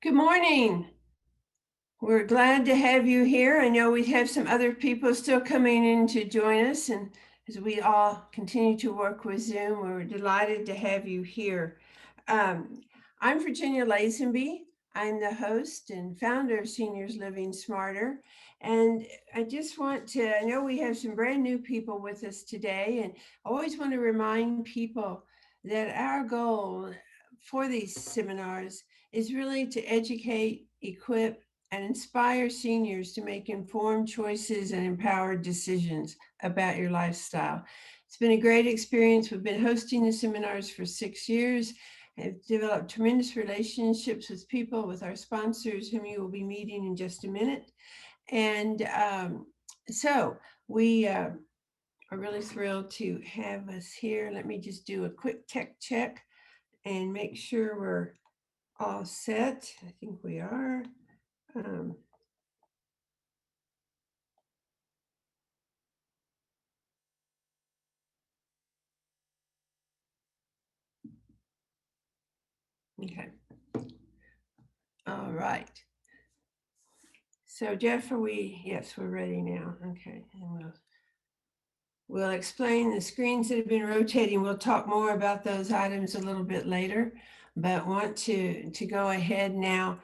Good morning. We're glad to have you here. I know we have some other people still coming in to join us, and as we all continue to work with Zoom, we're delighted to have you here. Um, I'm Virginia Lazenby. I'm the host and founder of Seniors Living Smarter. And I just want to, I know we have some brand new people with us today, and I always want to remind people that our goal for these seminars is really to educate, equip, and inspire seniors to make informed choices and empowered decisions about your lifestyle. It's been a great experience. We've been hosting the seminars for 6 years. Have developed tremendous relationships with people, with our sponsors, whom you will be meeting in just a minute. And so we are really thrilled to have us here. Let me just do a quick tech check and make sure we're all set. I think we are. Um, okay. All right. So Jeff, are we? Yes, we're ready now. Okay. And we'll explain the screens that have been rotating. We'll talk more about those items a little bit later, but want to go ahead now.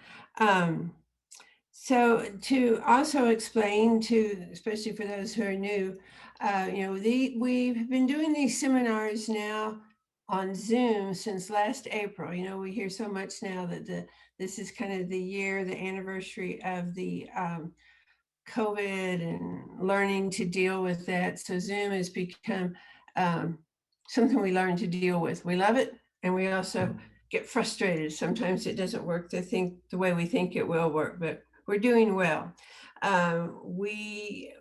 So to also explain to, especially for those who are new, we've been doing these seminars now on Zoom since last April. We hear so much now that this is kind of the anniversary of the COVID and learning to deal with that. So Zoom has become something we learn to deal with. We love it, and we also get frustrated. Sometimes it doesn't work the way we think it will work, but we're doing well. We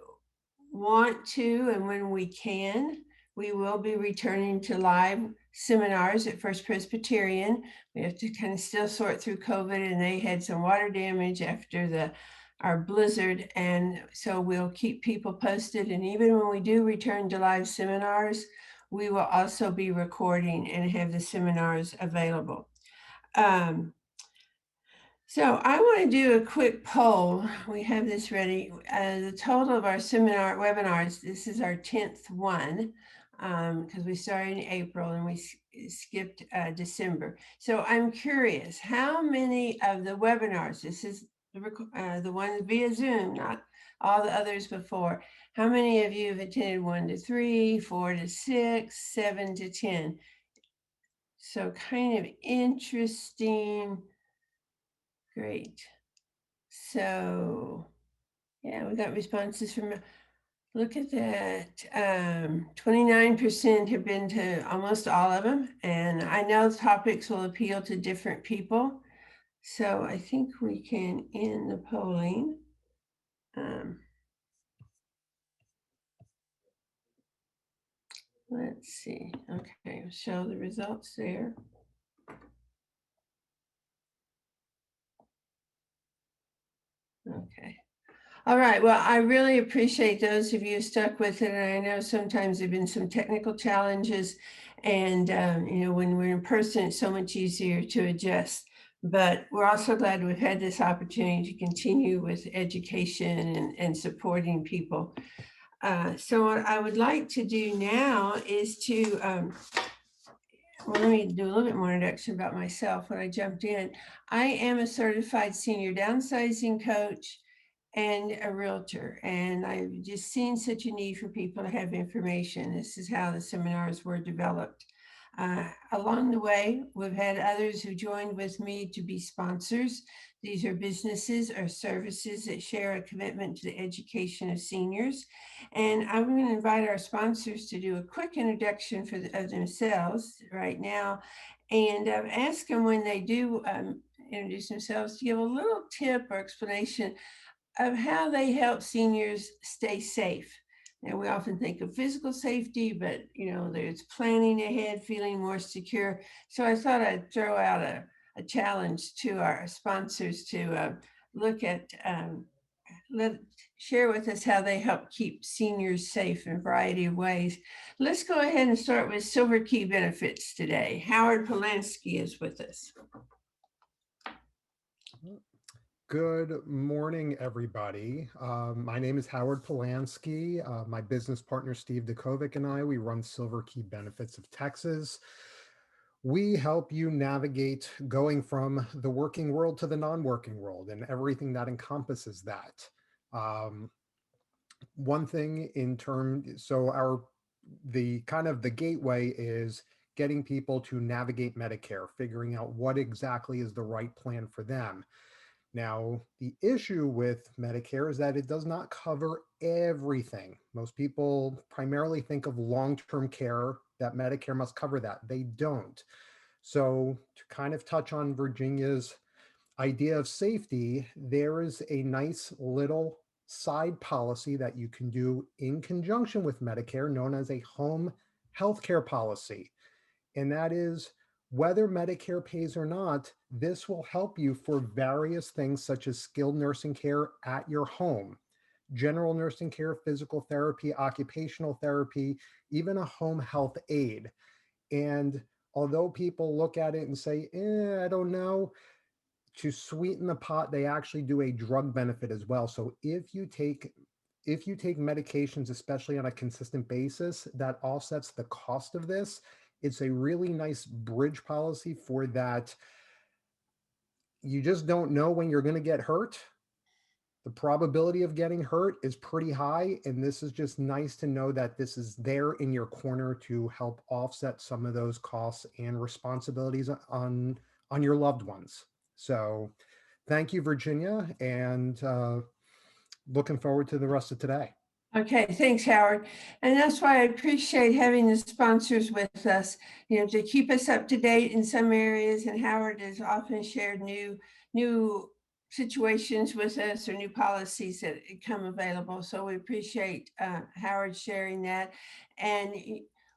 want to, and when we can, we will be returning to live seminars at First Presbyterian. We have to kind of still sort through COVID, and they had some water damage after our blizzard, and so we'll keep people posted. And even when we do return to live seminars, we will also be recording and have the seminars available. So I want to do a quick poll. We have this ready. The total of our webinars, this is our 10th one, because we started in April and we skipped December. So I'm curious, how many of the webinars, this is the ones via Zoom, not all the others before, how many of you have attended 1 to 3, 4 to 6, 7 to 10? So kind of interesting. Great. So, yeah, we got responses from, look at that. 29% have been to almost all of them. And I know topics will appeal to different people. So I think we can end the polling. Let's see. Okay, show the results there. Okay. All right. Well, I really appreciate those of you who stuck with it. And I know sometimes there have been some technical challenges. And, when we're in person, it's so much easier to adjust. But we're also glad we've had this opportunity to continue with education and supporting people. So what I would like to do now is to, well, let me do a little bit more introduction about myself. When I jumped in, I am a certified senior downsizing coach and a realtor. And I've just seen such a need for people to have information. This is how the seminars were developed. Along the way, we've had others who joined with me to be sponsors. These are businesses or services that share a commitment to the education of seniors. And I'm going to invite our sponsors to do a quick introduction of themselves right now, and ask them when they do introduce themselves to give a little tip or explanation of how they help seniors stay safe. Now, we often think of physical safety, but there's planning ahead, feeling more secure. So I thought I'd throw out a challenge to our sponsors to look at, share with us how they help keep seniors safe in a variety of ways. Let's go ahead and start with Silver Key Benefits today. Howard Polanski is with us. Good morning, everybody. My name is Howard Polanski. My business partner, Steve Dukovic, and I, we run Silver Key Benefits of Texas. We help you navigate going from the working world to the non-working world and everything that encompasses that. Um, One thing in term, so the kind of the gateway is getting people to navigate Medicare, figuring out what exactly is the right plan for them. Now, the issue with Medicare is that it does not cover everything. Most people primarily think of long term care, that Medicare must cover that. They don't. So, to kind of touch on Virginia's idea of safety, there is a nice little side policy that you can do in conjunction with Medicare known as a home healthcare policy. And that is whether Medicare pays or not, this will help you for various things such as skilled nursing care at your home, general nursing care, physical therapy, occupational therapy, even a home health aide. And although people look at it and say, I don't know, to sweeten the pot, they actually do a drug benefit as well. So if you take medications, especially on a consistent basis, that offsets the cost of this. It's a really nice bridge policy for that. You just don't know when you're going to get hurt. The probability of getting hurt is pretty high. And this is just nice to know that this is there in your corner to help offset some of those costs and responsibilities on your loved ones. So thank you, Virginia, and looking forward to the rest of today. Okay, thanks, Howard. And that's why I appreciate having the sponsors with us, to keep us up to date in some areas. And Howard has often shared new situations with us or new policies that come available. So we appreciate Howard sharing that. And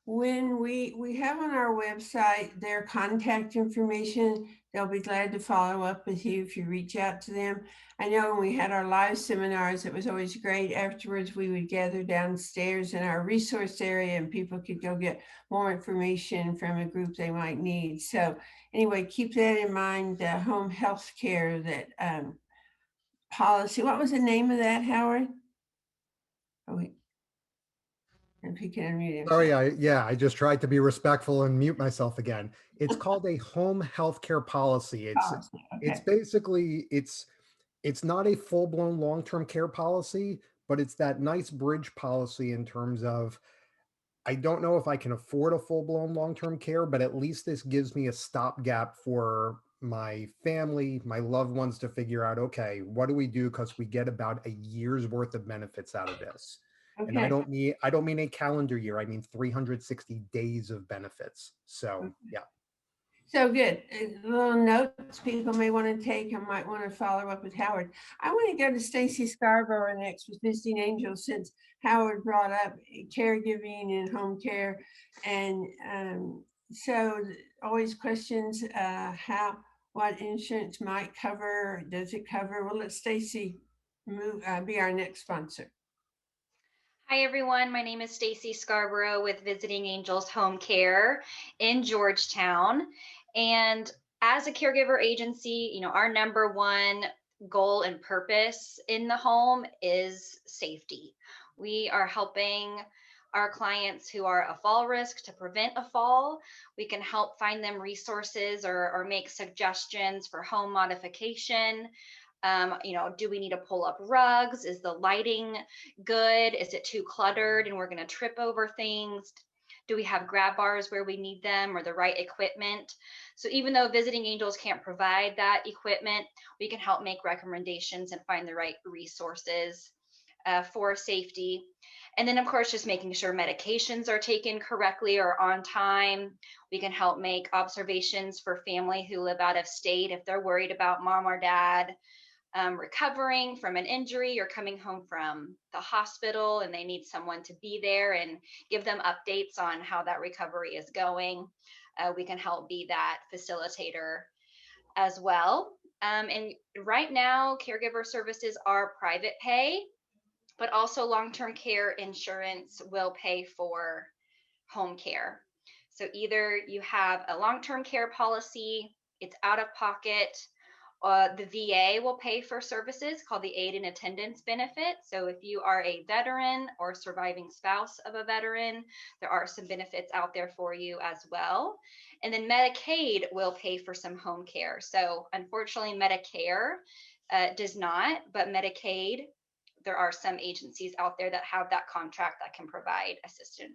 when we have on our website their contact information, they'll be glad to follow up with you if you reach out to them. I know when we had our live seminars, it was always great. Afterwards, we would gather downstairs in our resource area and people could go get more information from a group they might need. So, anyway, keep that in mind. Home health care, that policy. What was the name of that, Howard? Oh, wait, if he can unmute Sorry, himself. I just tried to be respectful and mute myself again. It's called a home healthcare policy. Policy. It's Okay. basically it's not a full-blown long-term care policy, but it's that nice bridge policy in terms of I don't know if I can afford a full-blown long-term care, but at least this gives me a stopgap for my family, my loved ones to figure out, okay, what do we do? Because we get about a year's worth of benefits out of this. And I Okay. don't mean I don't mean a calendar year. I mean 360 days of benefits. So yeah. So good. Little notes people may want to take and might want to follow up with Howard. I want to go to Stacy Scarborough next with Visiting Angels since Howard brought up caregiving and home care. And so always questions what insurance might cover. Does it cover? Well, let Stacy be our next sponsor. Hi everyone, my name is Stacy Scarborough with Visiting Angels Home Care in Georgetown. And as a caregiver agency, our number one goal and purpose in the home is safety. We are helping our clients who are a fall risk to prevent a fall. We can help find them resources or make suggestions for home modification. Do we need to pull up rugs? Is the lighting good? Is it too cluttered and we're going to trip over things? Do we have grab bars where we need them or the right equipment? So even though Visiting Angels can't provide that equipment, we can help make recommendations and find the right resources for safety. And then, of course, just making sure medications are taken correctly or on time. We can help make observations for family who live out of state if they're worried about mom or dad recovering from an injury or coming home from the hospital and they need someone to be there and give them updates on how that recovery is going. We can help be that facilitator as well. And right now, caregiver services are private pay, but also long-term care insurance will pay for home care. So either you have a long-term care policy, it's out of pocket, The VA will pay for services called the aid and attendance benefit. So if you are a veteran or surviving spouse of a veteran, there are some benefits out there for you as well. And then Medicaid will pay for some home care. So unfortunately, Medicare does not, but Medicaid, there are some agencies out there that have that contract that can provide assistance.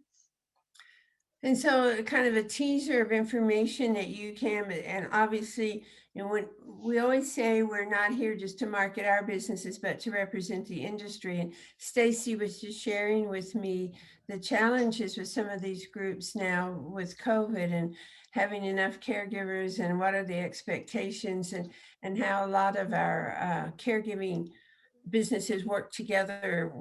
And so kind of a teaser of information that you can, and obviously, when we always say we're not here just to market our businesses, but to represent the industry. And Stacy was just sharing with me the challenges with some of these groups now with COVID and having enough caregivers and what are the expectations, and how a lot of our caregiving businesses work together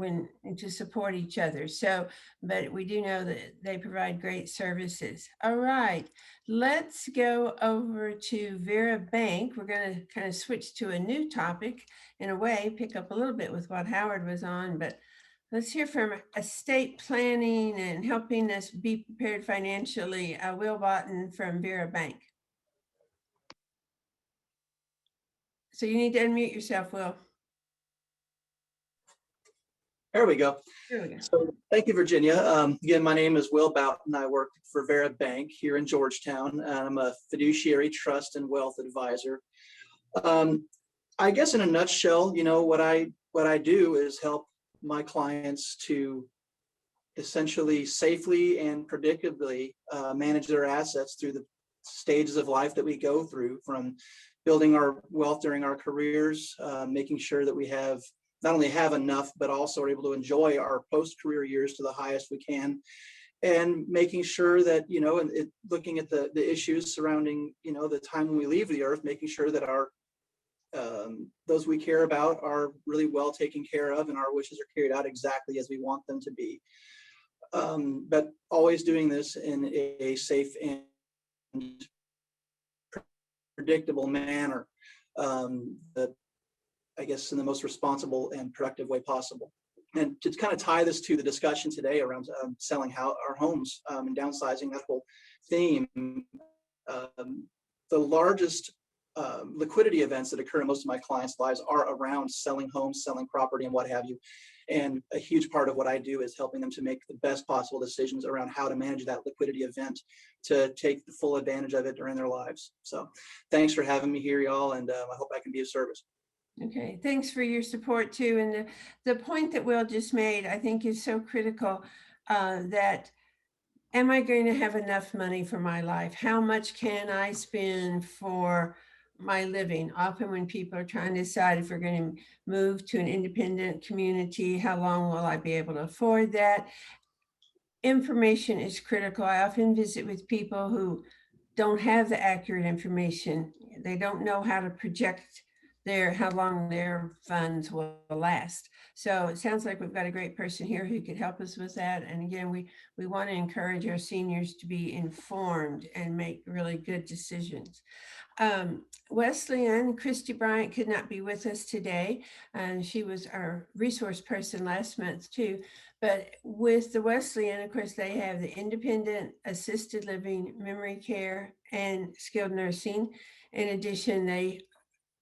to support each other. So, but we do know that they provide great services. All right, let's go over to Vera Bank. We're going to kind of switch to a new topic in a way, pick up a little bit with what Howard was on, but let's hear from estate planning and helping us be prepared financially. Will Boughton from Vera Bank. So you need to unmute yourself, Will. There we go. There we go. So thank you, Virginia. Again, my name is Will Boughton. I work for Vera Bank here in Georgetown. And I'm a fiduciary trust and wealth advisor. I guess in a nutshell, what I do is help my clients to essentially safely and predictably manage their assets through the stages of life that we go through, from building our wealth during our careers, making sure that we not only have enough, but also are able to enjoy our post-career years to the highest we can, and making sure that, looking at the issues surrounding, the time when we leave the earth, making sure that our those we care about are really well taken care of and our wishes are carried out exactly as we want them to be. But always doing this in a safe and predictable manner, that I guess in the most responsible and productive way possible. And to kind of tie this to the discussion today around selling our homes and downsizing, that whole theme, the largest liquidity events that occur in most of my clients' lives are around selling homes, selling property, and what have you. And a huge part of what I do is helping them to make the best possible decisions around how to manage that liquidity event to take the full advantage of it during their lives. So thanks for having me here, y'all, and I hope I can be of service. Okay, thanks for your support too. And the point that Will just made, I think, is so critical, that am I going to have enough money for my life? How much can I spend for my living? Often when people are trying to decide if we're going to move to an independent community, how long will I be able to afford that? Information is critical. I often visit with people who don't have the accurate information. They don't know how to project how long their funds will last. So it sounds like we've got a great person here who could help us with that. And again, we want to encourage our seniors to be informed and make really good decisions. Wesleyan, Christy Bryant could not be with us today. She was our resource person last month too. But with the Wesleyan, of course, they have the independent assisted living, memory care, and skilled nursing. In addition, they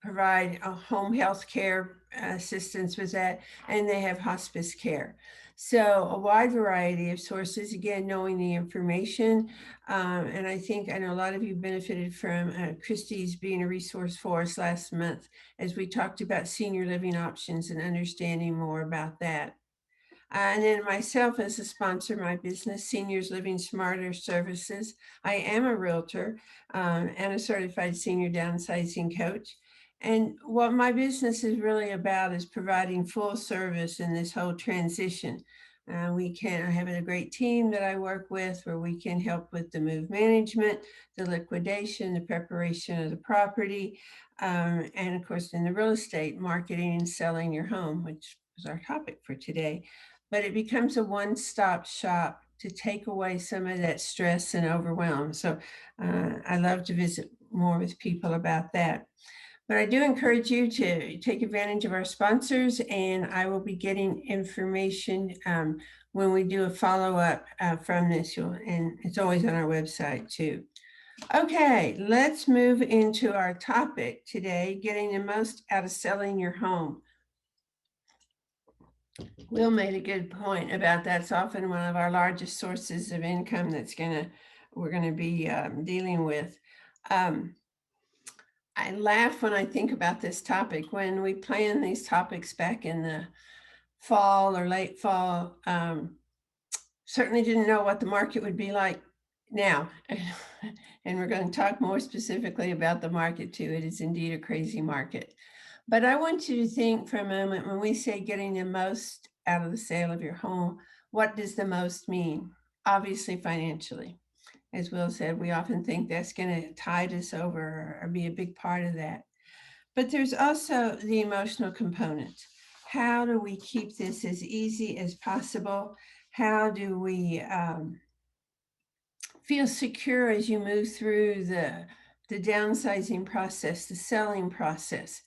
provide a home health care assistance with that, and they have hospice care. So a wide variety of sources, again, knowing the information. And I know a lot of you benefited from Christie's being a resource for us last month as we talked about senior living options and understanding more about that. And then myself as a sponsor, my business, Seniors Living Smarter Services. I am a realtor and a certified senior downsizing coach. And what my business is really about is providing full service in this whole transition. I have a great team that I work with where we can help with the move management, the liquidation, the preparation of the property, and of course in the real estate, marketing and selling your home, which was our topic for today. But it becomes a one-stop shop to take away some of that stress and overwhelm. So I love to visit more with people about that. But I do encourage you to take advantage of our sponsors, and I will be getting information when we do a follow-up from this, and it's always on our website too. Okay, let's move into our topic today, getting the most out of selling your home. Will made a good point about that's often one of our largest sources of income we're gonna be dealing with. I laugh when I think about this topic. When we planned these topics back in the fall or late fall, certainly didn't know what the market would be like now. And we're going to talk more specifically about the market too. It is indeed a crazy market. But I want you to think for a moment, when we say getting the most out of the sale of your home, what does the most mean? Obviously financially. As Will said, we often think that's going to tide us over or be a big part of that. But there's also the emotional component. How do we keep this as easy as possible? How do we feel secure as you move through the downsizing process, the selling process?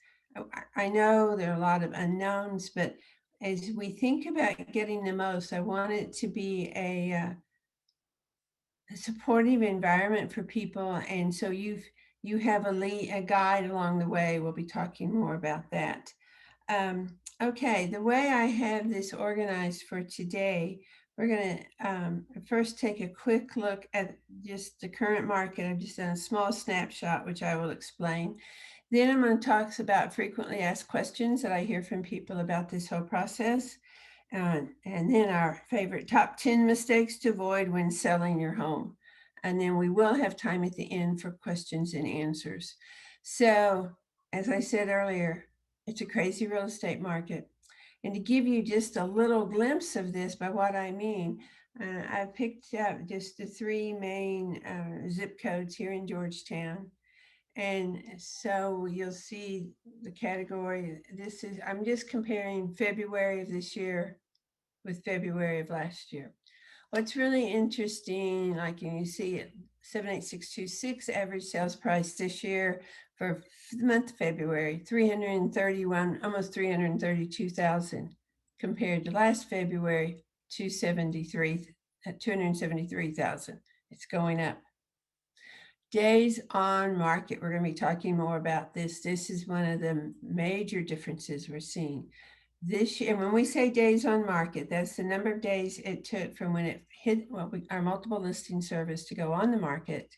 I know there are a lot of unknowns, but as we think about getting the most, I want it to be a supportive environment for people. And so you have a guide along the way. We'll be talking more about that. Okay, the way I have this organized for today, we're going to first take a quick look at just the current market. I've just done a small snapshot, which I will explain. Then I'm going to talk about frequently asked questions that I hear from people about this whole process. And then our favorite top 10 mistakes to avoid when selling your home. And then we will have time at the end for questions and answers. So, as I said earlier, it's a crazy real estate market. And to give you just a little glimpse of this, by what I mean, I picked up just the three main zip codes here in Georgetown. And so you'll see the category. I'm just comparing February of this year with February of last year. What's really interesting, like you see it, 78626 average sales price this year for the month of February, 331, almost 332,000, compared to last February, 273,000. It's going up. Days on market, we're going to be talking more about this. This is one of the major differences we're seeing. This year, when we say days on market, that's the number of days it took from when it hit our multiple listing service to go on the market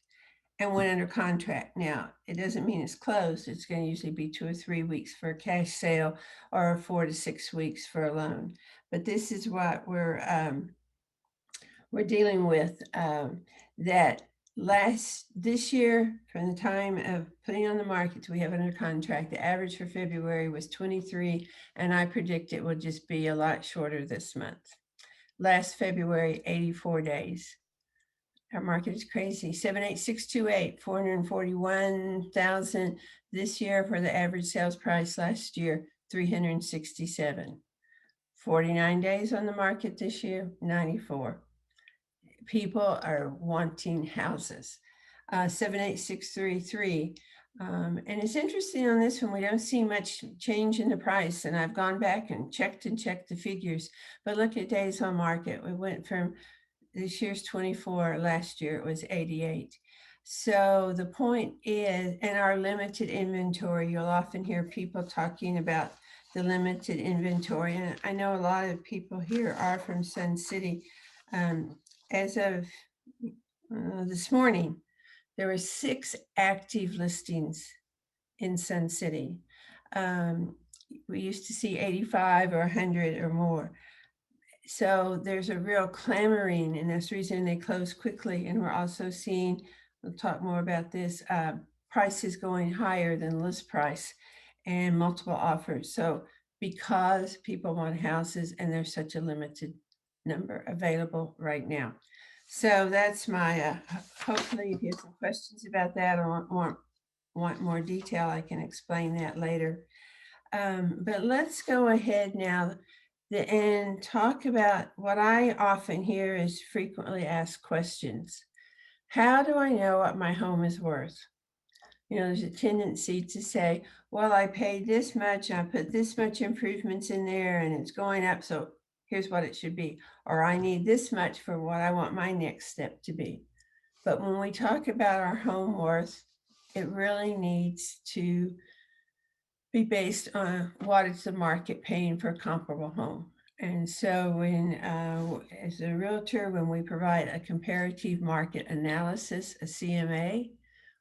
and went under contract. Now, it doesn't mean it's closed. It's going to usually be 2 or 3 weeks for a cash sale or 4 to 6 weeks for a loan. But this is what we're dealing with. This year, from the time of putting on the market we have under contract, the average for February was 23, and I predict it will just be a lot shorter this month. Last February, 84 days. Our market is crazy. 78628, 441,000 this year for the average sales price. Last year, 367. 49 days on the market this year, 94. People are wanting houses. 78633. And it's interesting on this one, we don't see much change in the price. And I've gone back and checked the figures, but look at days on market. We went from this year's 24, last year it was 88. So the point is, in our limited inventory, you'll often hear people talking about the limited inventory. And I know a lot of people here are from Sun City. As of this morning, there were 6 active listings in Sun City. We used to see 85 or 100 or more. So there's a real clamoring, and that's the reason they close quickly. And we're also seeing, we'll talk more about this, prices going higher than list price and multiple offers. So because people want houses and there's such a limited number available right now. So that's my, hopefully if you have some questions about that or want more detail, I can explain that later. But let's go ahead now and talk about what I often hear is frequently asked questions. How do I know what my home is worth? You know, there's a tendency to say, well, I paid this much, I put this much improvements in there and it's going up, so here's what it should be. Or I need this much for what I want my next step to be. But when we talk about our home worth, it really needs to be based on what is the market paying for a comparable home. And so when, as a realtor, when we provide a comparative market analysis, a CMA,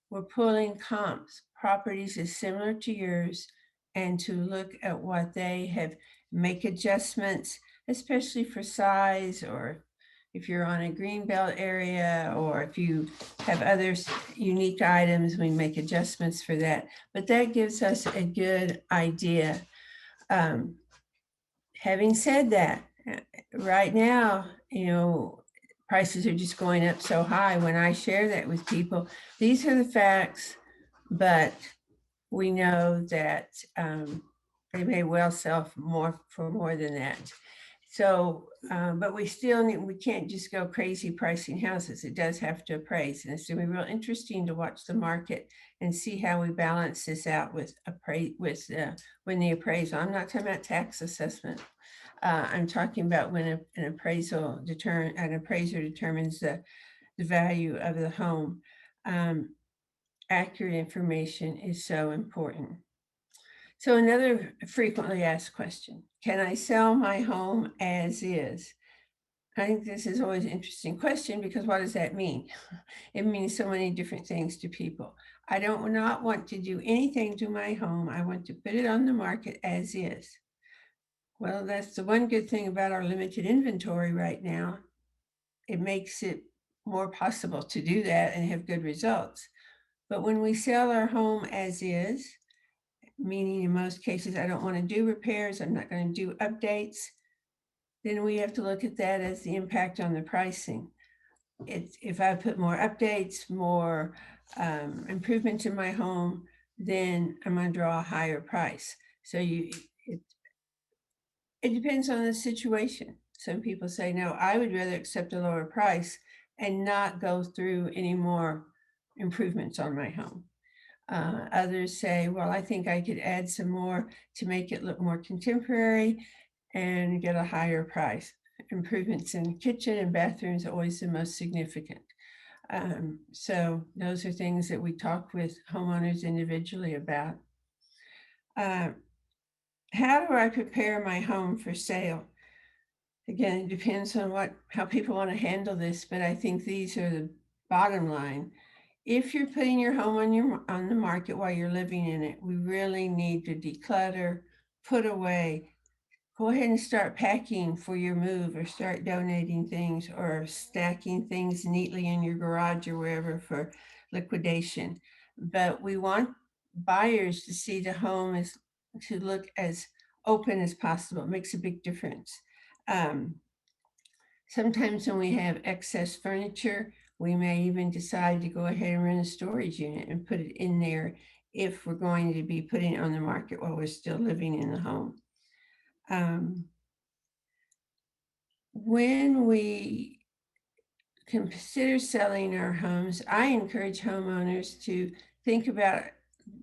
we're pulling comps, properties as similar to yours, and to look at what they have, make adjustments, especially for size, or if you're on a greenbelt area, or if you have other unique items, we make adjustments for that. But that gives us a good idea. Having said that, right now, prices are just going up so high. When I share that with people, these are the facts, but we know that they may well sell for more than that. So, but we can't just go crazy pricing houses. It does have to appraise. And it's going to be real interesting to watch the market and see how we balance this out with when the appraisal. I'm not talking about tax assessment. I'm talking about when an appraiser determines the value of the home. Accurate information is so important. So another frequently asked question, can I sell my home as is? I think this is always an interesting question, because what does that mean? It means so many different things to people. I don't not want to do anything to my home. I want to put it on the market as is. Well, that's the one good thing about our limited inventory right now. It makes it more possible to do that and have good results. But when we sell our home as is, meaning in most cases, I don't want to do repairs, I'm not going to do updates, then we have to look at that as the impact on the pricing. If I put more updates, more improvements in my home, then I'm going to draw a higher price. So it depends on the situation. Some people say, no, I would rather accept a lower price and not go through any more improvements on my home. Others say, well, I think I could add some more to make it look more contemporary and get a higher price. Improvements in kitchen and bathrooms are always the most significant. So those are things that we talk with homeowners individually about. How do I prepare my home for sale? Again, it depends on how people want to handle this, but I think these are the bottom line. If you're putting your home on the market while you're living in it, we really need to declutter, put away, go ahead and start packing for your move, or start donating things, or stacking things neatly in your garage or wherever for liquidation. But we want buyers to see the home to look as open as possible. It makes a big difference. Sometimes when we have excess furniture, we may even decide to go ahead and rent a storage unit and put it in there if we're going to be putting it on the market while we're still living in the home. When we consider selling our homes, I encourage homeowners to think about,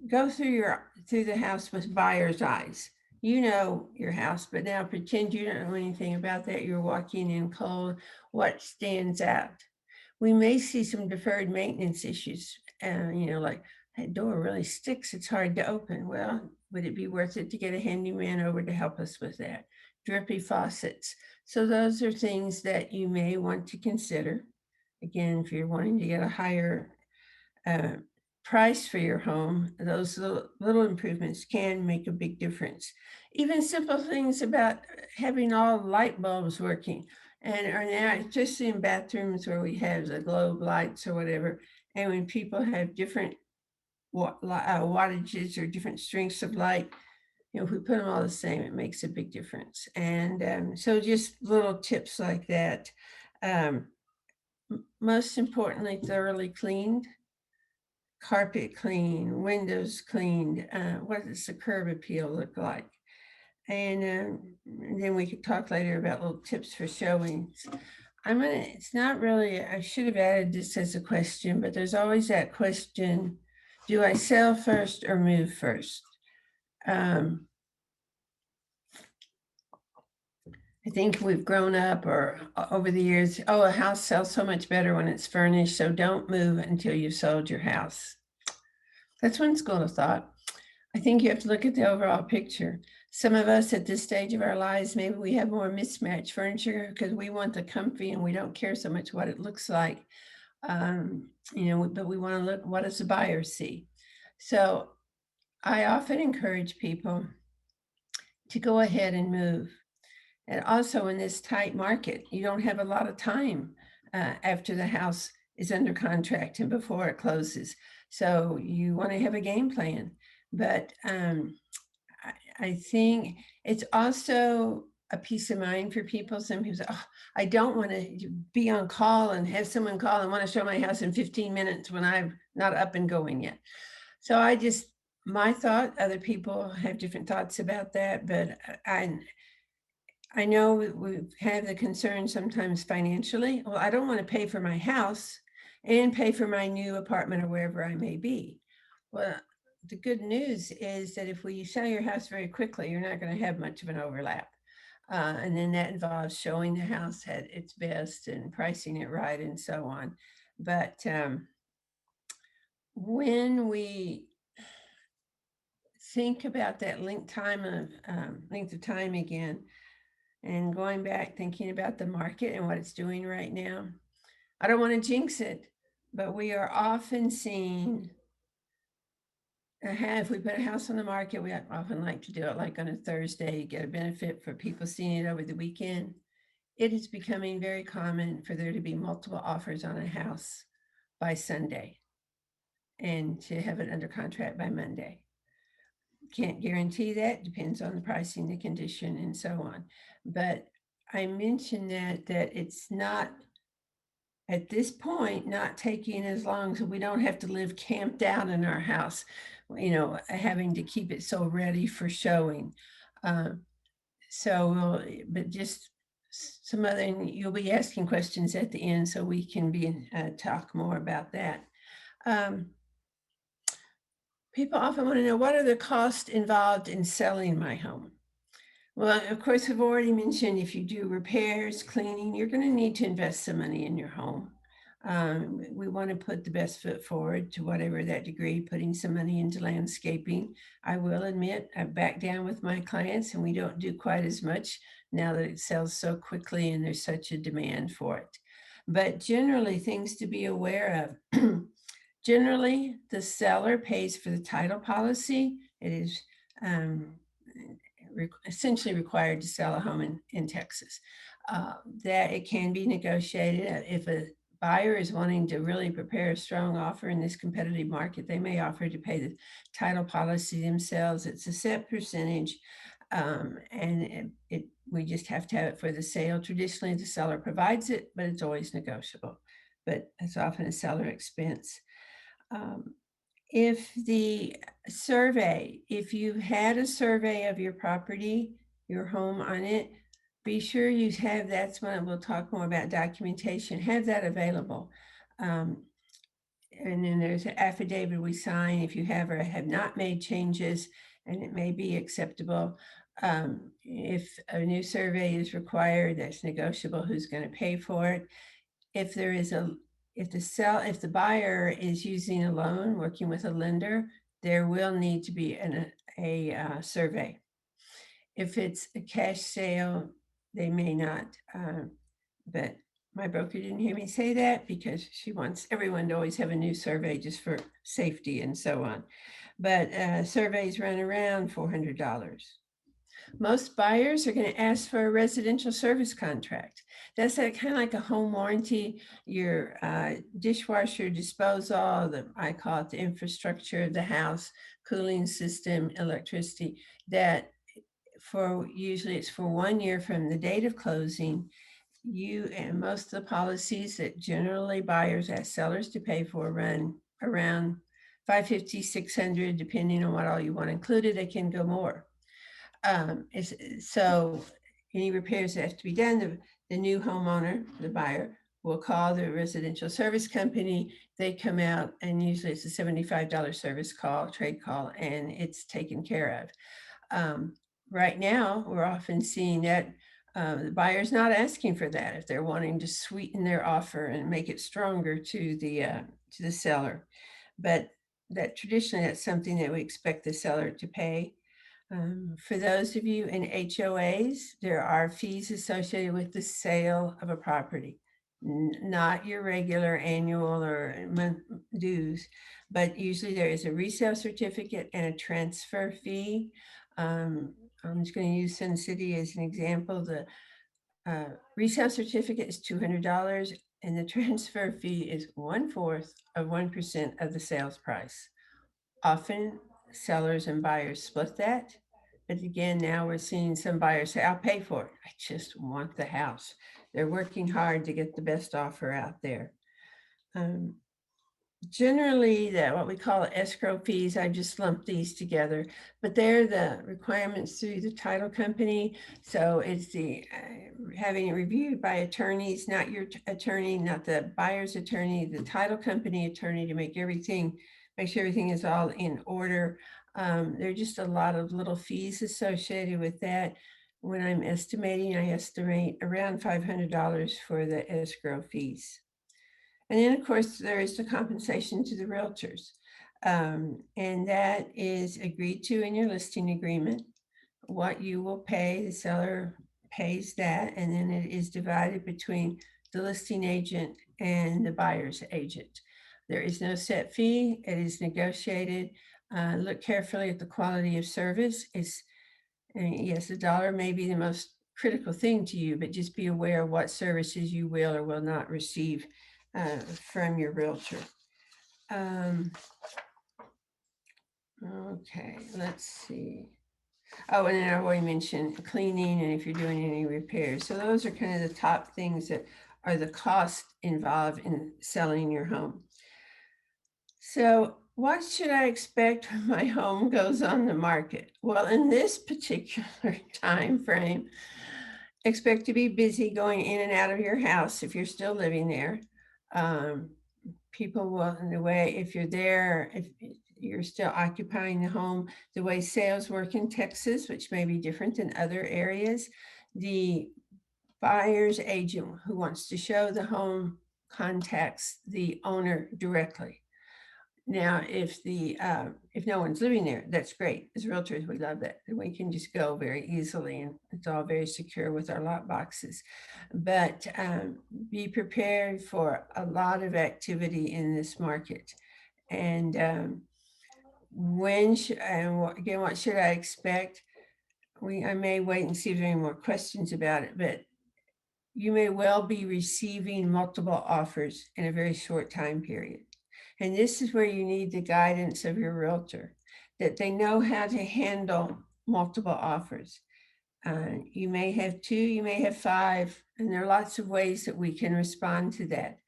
go through the house with buyer's eyes. You know your house, but now pretend you don't know anything about that. You're walking in cold. What stands out? We may see some deferred maintenance issues, like that door really sticks. It's hard to open. Well, would it be worth it to get a handyman over to help us with that? Drippy faucets. So those are things that you may want to consider. Again, if you're wanting to get a higher price for your home, those little improvements can make a big difference. Even simple things about having all light bulbs working, or now just in bathrooms where we have the globe lights or whatever, and when people have different wattages or different strengths of light, if we put them all the same, it makes a big difference. And so just little tips like that. Most importantly, thoroughly cleaned. Carpet clean, windows cleaned. What does the curb appeal look like? And then we could talk later about little tips for showings. It's not really, I should have added this as a question, but there's always that question, do I sell first or move first? I think we've grown up or over the years, oh, a house sells so much better when it's furnished, so don't move until you've sold your house. That's one school of thought. I think you have to look at the overall picture. Some of us at this stage of our lives, maybe we have more mismatched furniture because we want the comfy and we don't care so much what it looks like. But we want to look, what does the buyer see? So I often encourage people to go ahead and move. And also in this tight market, you don't have a lot of time after the house is under contract and before it closes. So you want to have a game plan. But I think it's also a peace of mind for people. Some people say, oh, I don't want to be on call and have someone call and want to show my house in 15 minutes when I'm not up and going yet. So my thought, other people have different thoughts about that, but I know we have the concern sometimes financially. Well, I don't want to pay for my house and pay for my new apartment or wherever I may be. Well, the good news is that if you sell your house very quickly, you're not going to have much of an overlap. And then that involves showing the house at its best and pricing it right and so on. But when we think about that length of time again, and going back thinking about the market and what it's doing right now, I don't want to jinx it, but we are often seeing if we put a house on the market, we often like to do it like on a Thursday, get a benefit for people seeing it over the weekend. It is becoming very common for there to be multiple offers on a house by Sunday and to have it under contract by Monday. Can't guarantee that, depends on the pricing, the condition, and so on. But I mentioned that it's not, at this point, not taking as long, so we don't have to live camped out in our house, having to keep it so ready for showing. But just some other, you'll be asking questions at the end so we can talk more about that. People often want to know, what are the costs involved in selling my home? Well, of course, I've already mentioned if you do repairs, cleaning, you're going to need to invest some money in your home. We want to put the best foot forward to whatever that degree, putting some money into landscaping. I will admit I've backed down with my clients and we don't do quite as much now that it sells so quickly and there's such a demand for it. But generally, things to be aware of. Generally, the seller pays for the title policy. It is essentially required to sell a home in Texas. That it can be negotiated. If a buyer is wanting to really prepare a strong offer in this competitive market, they may offer to pay the title policy themselves. It's a set percentage, and we just have to have it for the sale. Traditionally, the seller provides it, but it's always negotiable. But it's often a seller expense. If you've had a survey of your property, your home on it, be sure you have, that's when we'll talk more about documentation, have that available. And then there's an affidavit we sign if you have or have not made changes, and it may be acceptable. If a new survey is required, that's negotiable, who's going to pay for it. If the buyer is using a loan, working with a lender, there will need to be a survey. If it's a cash sale, they may not. But my broker didn't hear me say that because she wants everyone to always have a new survey just for safety and so on. But surveys run around $400. Most buyers are going to ask for a residential service contract. That's kind of like a home warranty, your dishwasher disposal, I call it the infrastructure of the house, cooling system, electricity, that usually it's for 1 year from the date of closing. And most of the policies that generally buyers ask sellers to pay for run around $550, $600, depending on what all you want included. They can go more. So any repairs that have to be done, the new homeowner, the buyer, will call the residential service company. They come out, and usually it's a $75 service call, trade call, and it's taken care of. Right now, we're often seeing that The buyer's not asking for that if they're wanting to sweeten their offer and make it stronger to the seller. But that traditionally, that's something that we expect the seller to pay. For those of you in HOAs, there are fees associated with the sale of a property, not your regular annual or month dues, but usually there is a resale certificate and a transfer fee. I'm just going to use Sun City as an example. The resale certificate is $200 and the transfer fee is 1/4 of 1% of the sales price. Often sellers and buyers split that. But again, now we're seeing some buyers say, I'll pay for it. I just want the house. They're working hard to get the best offer out there. Generally, what we call escrow fees, I just lumped these together, but they're the requirements through the title company. So it's the having it reviewed by attorneys, not your attorney, not the buyer's attorney, the title company attorney, to make sure everything is all in order. There are just a lot of little fees associated with that. When I'm estimating, I estimate around $500 for the escrow fees. And then, of course, there is the compensation to the realtors. And that is agreed to in your listing agreement. What you will pay, the seller pays that, and then it is divided between the listing agent and the buyer's agent. There is no set fee. It is negotiated. Look carefully at the quality of service. Yes, the dollar may be the most critical thing to you, but just be aware of what services you will or will not receive from your realtor. Okay, let's see. Oh, and then I already mentioned cleaning and if you're doing any repairs. So those are kind of the top things that are the cost involved in selling your home. So what should I expect when my home goes on the market? Well, in this particular time frame, expect to be busy going in and out of your house if you're still living there. People will, in a way, if you're there, if you're still occupying the home, the way sales work in Texas, which may be different than other areas, the buyer's agent who wants to show the home contacts the owner directly. Now, if no one's living there, that's great. As realtors, we love that. We can just go very easily, and it's all very secure with our lock boxes. But be prepared for a lot of activity in this market. And what should I expect? I may wait and see if there are any more questions about it, but you may well be receiving multiple offers in a very short time period. And this is where you need the guidance of your realtor, that they know how to handle multiple offers. You may have 2, you may have 5, and there are lots of ways that we can respond to that.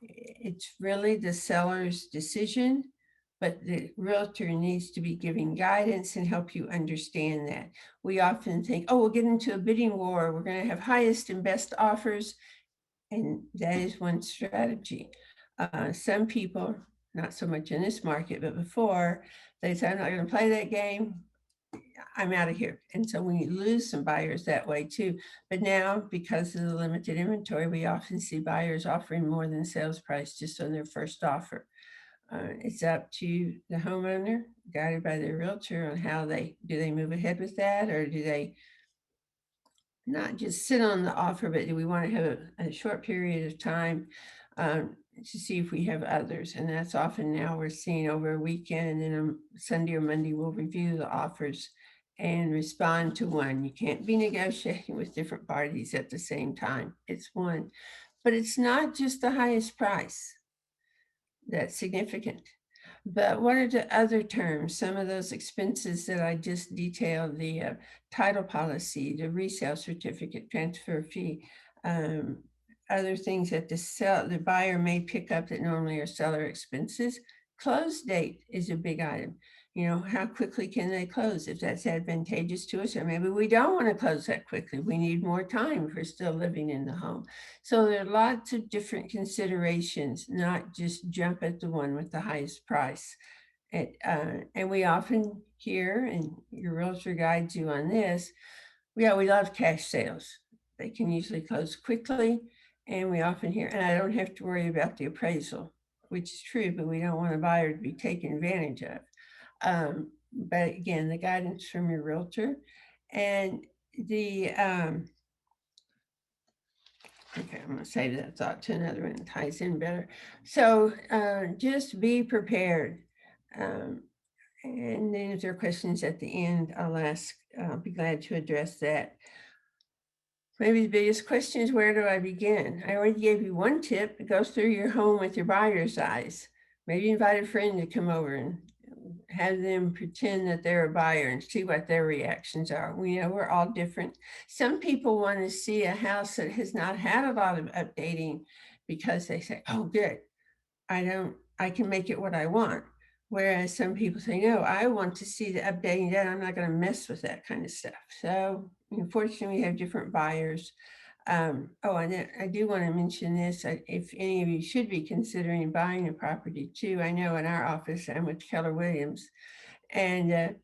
It's really the seller's decision, but the realtor needs to be giving guidance and help you understand that. We often think, oh, we'll get into a bidding war. We're going to have highest and best offers. And that is one strategy. Some people, not so much in this market, but before, they say, I'm not going to play that game. I'm out of here. And so we lose some buyers that way too. But now, because of the limited inventory, we often see buyers offering more than sales price just on their first offer. It's up to the homeowner, guided by their realtor, on how do they move ahead with that, or do they not just sit on the offer, but do we want to have a short period of time to see if we have others? And that's often now we're seeing over a weekend, and then on Sunday or Monday, we'll review the offers and respond to one. You can't be negotiating with different parties at the same time. It's one. But it's not just the highest price that's significant. But what are the other terms? Some of those expenses that I just detailed, the title policy, the resale certificate, transfer fee, other things that the buyer may pick up that normally are seller expenses. Close date is a big item. How quickly can they close if that's advantageous to us, or maybe we don't want to close that quickly. We need more time if we're still living in the home. So there are lots of different considerations, not just jump at the one with the highest price. And we often hear, and your realtor guides you on this, Yeah, we love cash sales. They can usually close quickly, and we often hear, and I don't have to worry about the appraisal, which is true, but we don't want a buyer to be taken advantage of. But again, the guidance from your realtor and the, okay, I'm gonna save that thought to another one that ties in better. So just be prepared. And then if there are questions at the end, I'll be glad to address that. Maybe the biggest question is, where do I begin? I already gave you one tip. Go through your home with your buyer's eyes. Maybe invite a friend to come over and have them pretend that they're a buyer and see what their reactions are. We know we're all different. Some people want to see a house that has not had a lot of updating because they say, oh, good, I can make it what I want. Whereas some people say, no, I want to see the updating done. I'm not going to mess with that kind of stuff. So unfortunately, we have different buyers. And then I do want to mention this, if any of you should be considering buying a property too. I know in our office, I'm with Keller Williams, and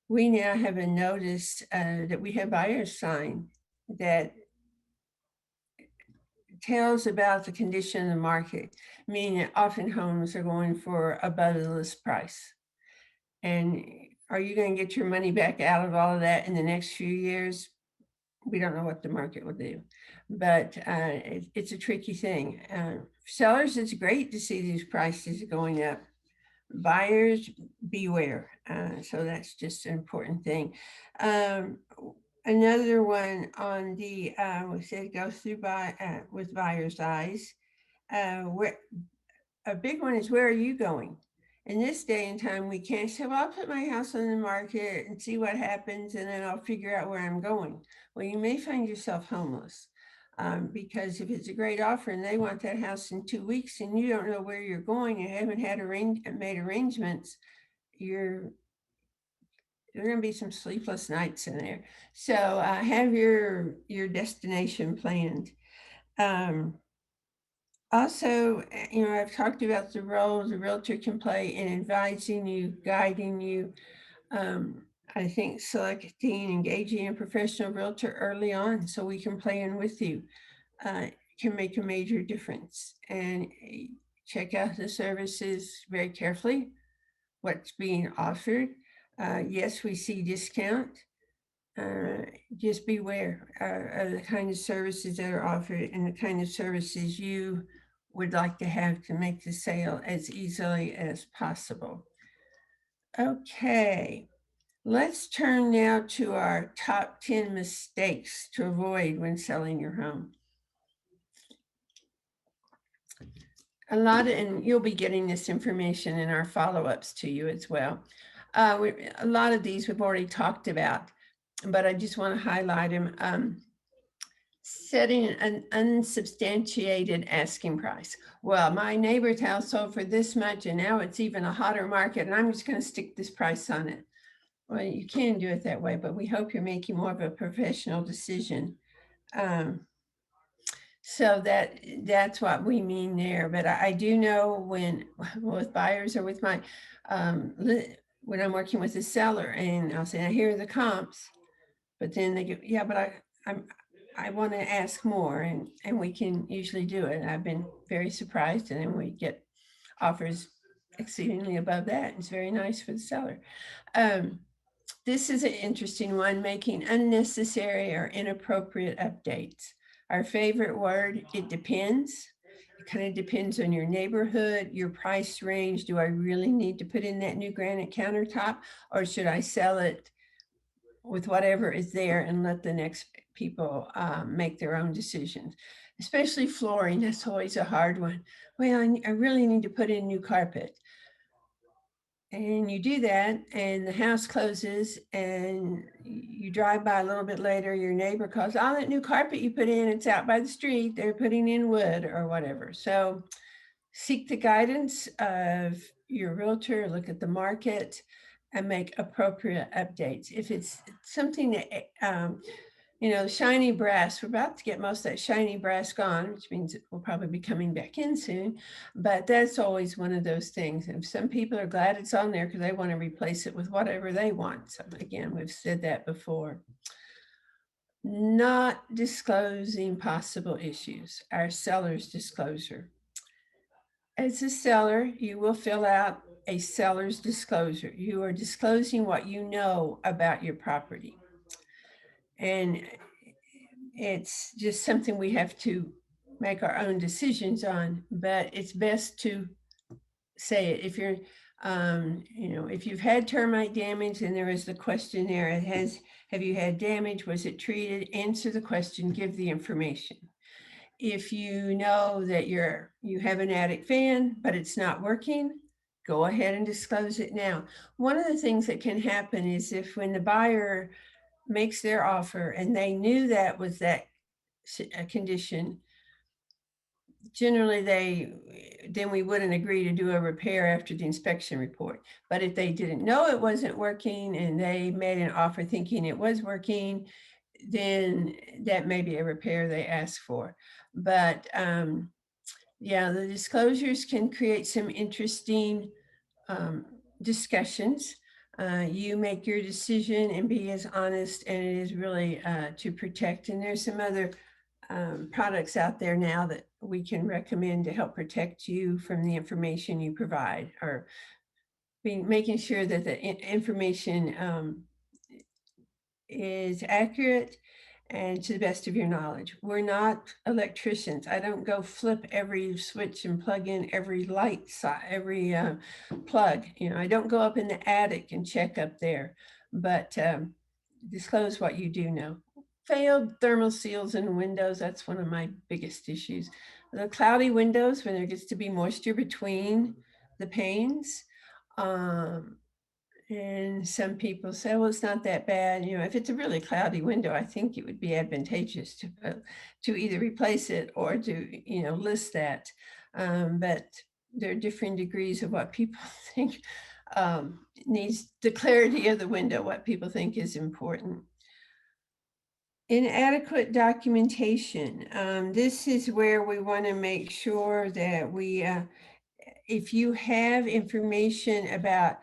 we now have a notice that we have buyers sign that tells about the condition of the market, meaning that often homes are going for above the list price. And are you going to get your money back out of all of that in the next few years? We don't know what the market will do, but it's a tricky thing. Sellers, it's great to see these prices going up. Buyers, beware. So that's just an important thing. Another one on the, we said go through with buyer's eyes. Where a big one is, where are you going? In this day and time, we can't say, well, I'll put my house on the market and see what happens, and then I'll figure out where I'm going. Well, you may find yourself homeless because if it's a great offer and they want that house in 2 weeks and you don't know where you're going and haven't made arrangements, there are going to be some sleepless nights in there. So have your destination planned. Also, I've talked about the role the realtor can play in advising you, guiding you. I think selecting, engaging a professional realtor early on so we can plan with you can make a major difference. And check out the services very carefully, what's being offered. Yes, we see discount. Just beware of the kind of services that are offered and the kind of services you would like to have to make the sale as easily as possible. Okay, let's turn now to our top 10 mistakes to avoid when selling your home. And you'll be getting this information in our follow-ups to you as well. A lot of these we've already talked about, but I just want to highlight them. Setting an unsubstantiated asking price. Well, my neighbor's house sold for this much and now it's even a hotter market and I'm just going to stick this price on it. Well, you can do it that way, but we hope you're making more of a professional decision. So that's what we mean there. But I do know when with buyers or with my, when I'm working with a seller and I'll say, here are the comps, but then they go, yeah, but I want to ask more, and we can usually do it. I've been very surprised, and then we get offers exceedingly above that. It's very nice for the seller. This is an interesting one, making unnecessary or inappropriate updates. Our favorite word, it depends. It kind of depends on your neighborhood, your price range. Do I really need to put in that new granite countertop, or should I sell it with whatever is there and let the next people make their own decisions? Especially flooring, that's always a hard one. Well, I really need to put in new carpet. And you do that and the house closes and you drive by a little bit later, your neighbor calls, all that new carpet you put in, it's out by the street, they're putting in wood or whatever. So seek the guidance of your realtor, look at the market, and make appropriate updates. If it's something that, shiny brass, we're about to get most of that shiny brass gone, which means it will probably be coming back in soon. But that's always one of those things. And some people are glad it's on there because they want to replace it with whatever they want. So again, we've said that before. not disclosing possible issues, our seller's disclosure. As a seller, you will fill out a seller's disclosure. You are disclosing what you know about your property. And it's just something we have to make our own decisions on, but it's best to say it. If you're, if you've had termite damage and there is the questionnaire, have you had damage? Was it treated? Answer the question, give the information. If you know that you have an attic fan, but it's not working, go ahead and disclose it now. One of the things that can happen is if when the buyer makes their offer and they knew that was that condition, generally then we wouldn't agree to do a repair after the inspection report. But if they didn't know it wasn't working and they made an offer thinking it was working, then that may be a repair they ask for. But yeah, the disclosures can create some interesting discussions. You make your decision and be as honest, and it is really to protect. And there's some other products out there now that we can recommend to help protect you from the information you provide, or making sure that the information is accurate and to the best of your knowledge. We're not electricians. I don't go flip every switch and plug in every light, every plug. I don't go up in the attic and check up there, but disclose what you do know. Failed thermal seals in windows, that's one of my biggest issues. The cloudy windows, when there gets to be moisture between the panes, and some people say, well, it's not that bad. If it's a really cloudy window, I think it would be advantageous to either replace it or to, list that. But there are different degrees of what people think needs the clarity of the window, what people think is important. Inadequate documentation. This is where we want to make sure that if you have information about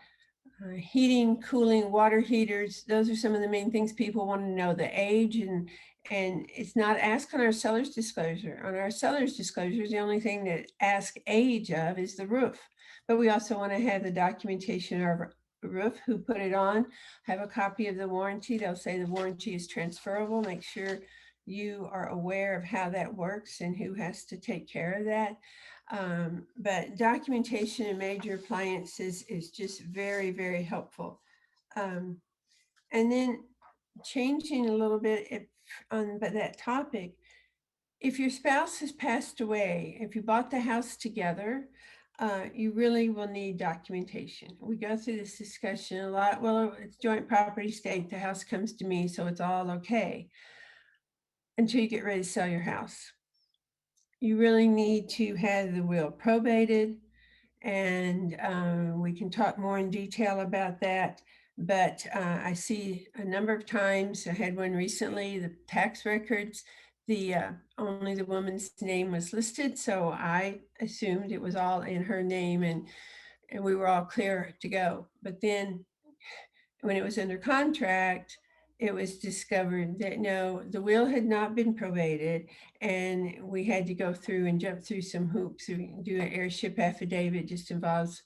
heating, cooling, water heaters, those are some of the main things people want to know, the age, and it's not asked on our seller's disclosure. On our seller's disclosure, the only thing that ask age of is the roof. But we also want to have the documentation of roof, who put it on, have a copy of the warranty. They'll say the warranty is transferable. Make sure you are aware of how that works and who has to take care of that. But documentation in major appliances is just very, very helpful. And then changing a little bit on that topic, if your spouse has passed away, if you bought the house together, you really will need documentation. We go through this discussion a lot. Well, it's joint property estate. The house comes to me, so it's all okay until you get ready to sell your house. You really need to have the will probated, and we can talk more in detail about that. But I see a number of times, I had one recently, the tax records, only the woman's name was listed, so I assumed it was all in her name, and we were all clear to go. But then when it was under contract, it was discovered that no, the will had not been probated, and we had to go through and jump through some hoops. We do an heirship affidavit, just involves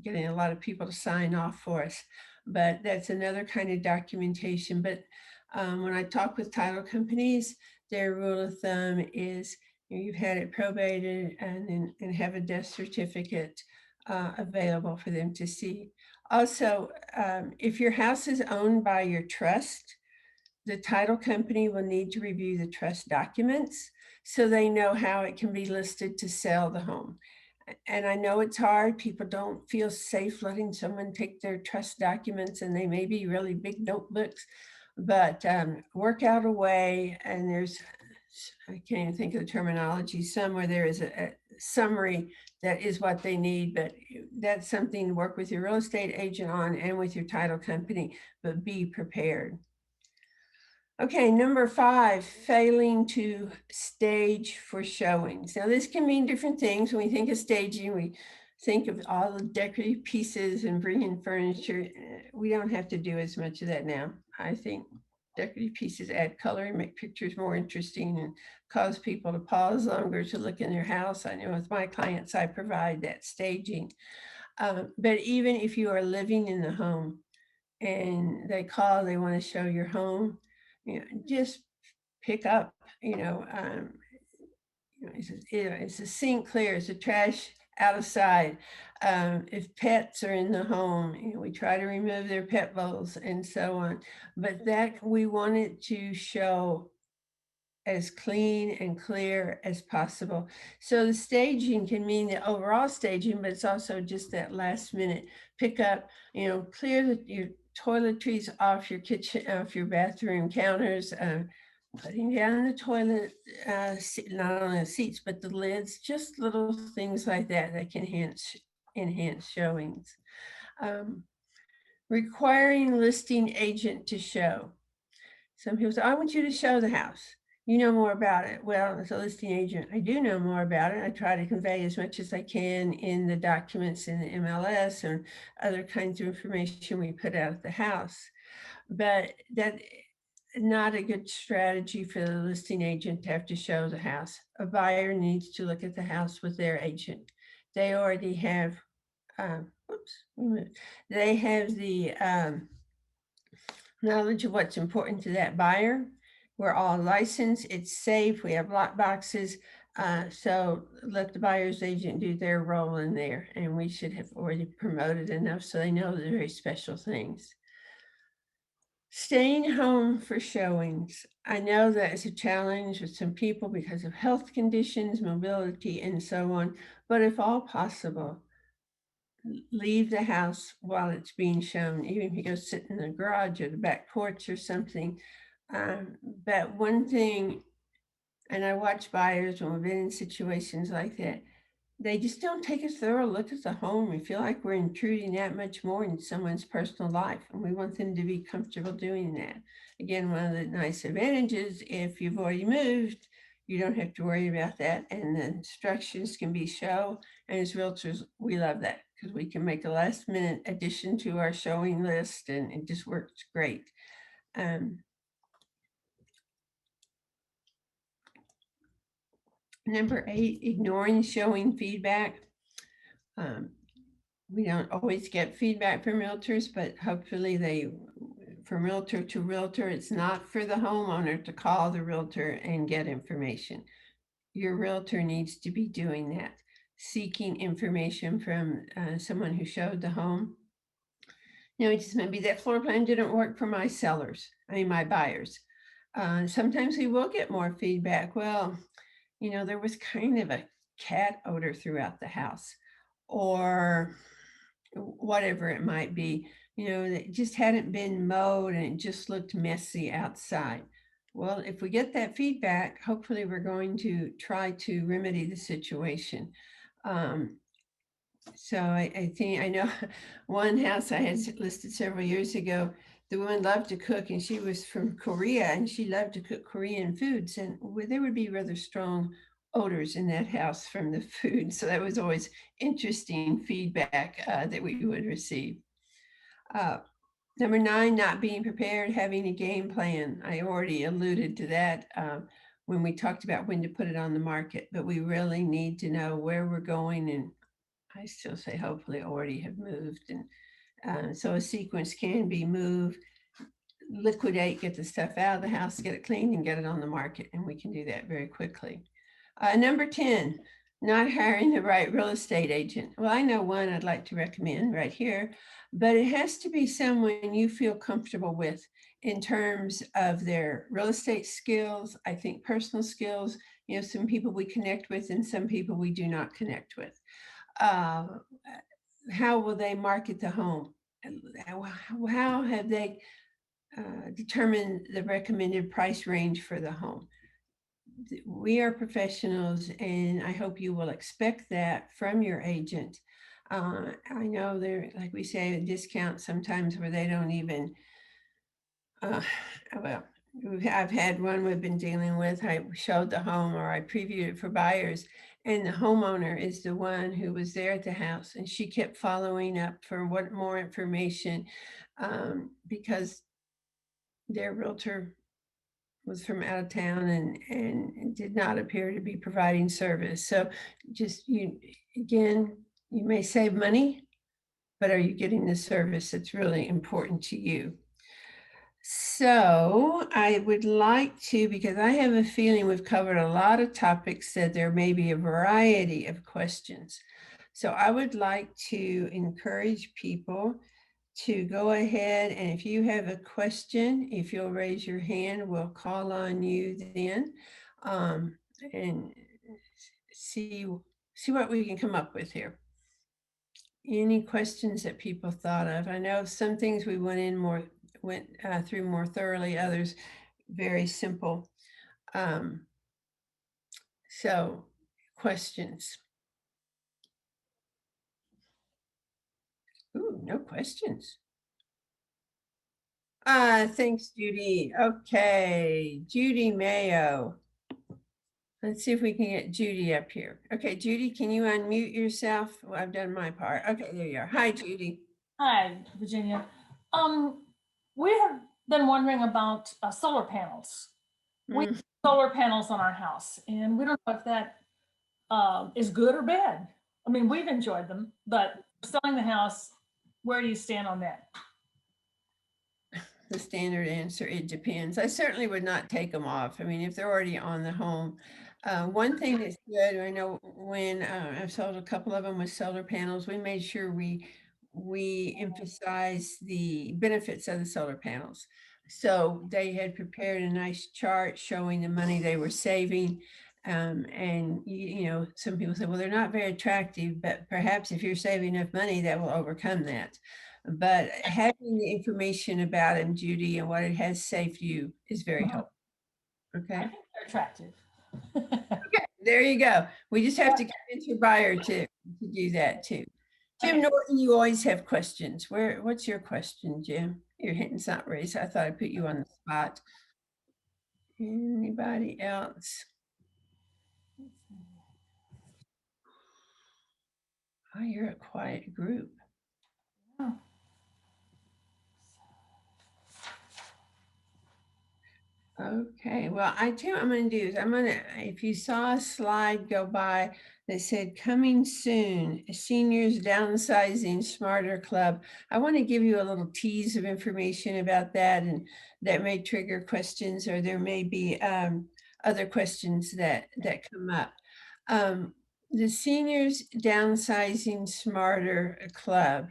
getting a lot of people to sign off for us. But that's another kind of documentation. But when I talk with title companies, their rule of thumb is you've had it probated and have a death certificate available for them to see. Also, if your house is owned by your trust, the title company will need to review the trust documents so they know how it can be listed to sell the home. And I know it's hard. People don't feel safe letting someone take their trust documents, and they may be really big notebooks, but work out a way. And I can't even think of the terminology, somewhere there is a summary that is what they need, but that's something to work with your real estate agent on and with your title company, but be prepared. Okay, number 5, failing to stage for showings. Now this can mean different things. When we think of staging, we think of all the decorative pieces and bringing furniture. We don't have to do as much of that now, I think. decorative pieces add color and make pictures more interesting and cause people to pause longer to look in their house. I know with my clients, I provide that staging. But even if you are living in the home and they call, they want to show your home, just pick up, is the sink clear? Is the trash out of sight? If pets are in the home, we try to remove their pet bowls and so on. But that we want it to show as clean and clear as possible. So the staging can mean the overall staging, but it's also just that last minute pick up, clear your toiletries off your kitchen, off your bathroom counters, putting down the toilet, not only the seats, but the lids, just little things like that that can enhance showings. Requiring listing agent to show. Some people say, I want you to show the house. You know more about it. Well, as a listing agent, I do know more about it. I try to convey as much as I can in the documents in the MLS or other kinds of information we put out at the house. But that not a good strategy for the listing agent to have to show the house. A buyer needs to look at the house with their agent. They already have, they have the knowledge of what's important to that buyer. We're all licensed, it's safe, we have lock boxes. So let the buyer's agent do their role in there, and we should have already promoted enough so they know the very special things. Staying home for showings. I know that is a challenge with some people because of health conditions, mobility, and so on, but if all possible, leave the house while it's being shown, even if you go sit in the garage or the back porch or something. But one thing, and I watch buyers when we've been in situations like that, they just don't take a thorough look at the home. We feel like we're intruding that much more in someone's personal life, and we want them to be comfortable doing that. Again, one of the nice advantages, if you've already moved, you don't have to worry about that, and the instructions can be shown. And as realtors, we love that because we can make a last minute addition to our showing list, and it just works great. Number 8, ignoring showing feedback. We don't always get feedback from realtors, but hopefully from realtor to realtor, it's not for the homeowner to call the realtor and get information. Your realtor needs to be doing that, seeking information from someone who showed the home. It just may be that floor plan didn't work for my my buyers. Sometimes we will get more feedback. Well, there was kind of a cat odor throughout the house, or whatever it might be, it just hadn't been mowed and it just looked messy outside. Well, if we get that feedback, hopefully we're going to try to remedy the situation. So I know one house I had listed several years ago, the woman loved to cook, and she was from Korea, and she loved to cook Korean foods, and there would be rather strong odors in that house from the food. So that was always interesting feedback that we would receive. Number 9, not being prepared, having a game plan. I already alluded to that when we talked about when to put it on the market, but we really need to know where we're going, and I still say hopefully already have moved. And so a sequence can be move, liquidate, get the stuff out of the house, get it cleaned, and get it on the market. And we can do that very quickly. Number 10, not hiring the right real estate agent. Well, I know one I'd like to recommend right here, but it has to be someone you feel comfortable with in terms of their real estate skills. I think personal skills, some people we connect with and some people we do not connect with. How will they market the home? How have they determined the recommended price range for the home? We are professionals, and I hope you will expect that from your agent. I know there, like we say, a discount sometimes where they don't even, well, I've had one we've been dealing with. I showed the home, or I previewed it for buyers, and the homeowner is the one who was there at the house, and she kept following up for what more information because their realtor was from out of town and did not appear to be providing service. So just again, you may save money, but are you getting the service that's really important to you? So I would like to, because I have a feeling we've covered a lot of topics, that there may be a variety of questions. So I would like to encourage people to go ahead, and if you have a question, if you'll raise your hand, we'll call on you then, and see what we can come up with here. Any questions that people thought of? I know some things we went through more thoroughly, others very simple. So questions? Ooh, no questions. Thanks, Judy. Okay, Judy Mayo. Let's see if we can get Judy up here. Okay, Judy, can you unmute yourself? Well, I've done my part. Okay, there you are. Hi, Judy. Hi, Virginia. We have been wondering about solar panels. We have solar panels on our house, and we don't know if that is good or bad. I mean, we've enjoyed them, but selling the house, where do you stand on that? The standard answer, it depends. I certainly would not take them off. I mean, if they're already on the home. One thing that's good, I know when I've sold a couple of them with solar panels, we made sure we emphasize the benefits of the solar panels. So they had prepared a nice chart showing the money they were saving. And you know, some people say, well, they're not very attractive, but perhaps if you're saving enough money, that will overcome that. But having the information about it, Judy, and what it has saved you is very helpful. Okay. I think they're attractive. Okay, there you go. We just have to convince your buyer to do that too. Jim Norton, you always have questions. What's your question, Jim? Your hand's not raised. I thought I put you on the spot. Anybody else? Oh, you're a quiet group. Oh. Okay, well, I tell you what I'm going to do is if you saw a slide go by that said coming soon, Seniors Downsizing Smarter Club, I want to give you a little tease of information about that, and that may trigger questions, or there may be other questions that come up. The Seniors Downsizing Smarter Club.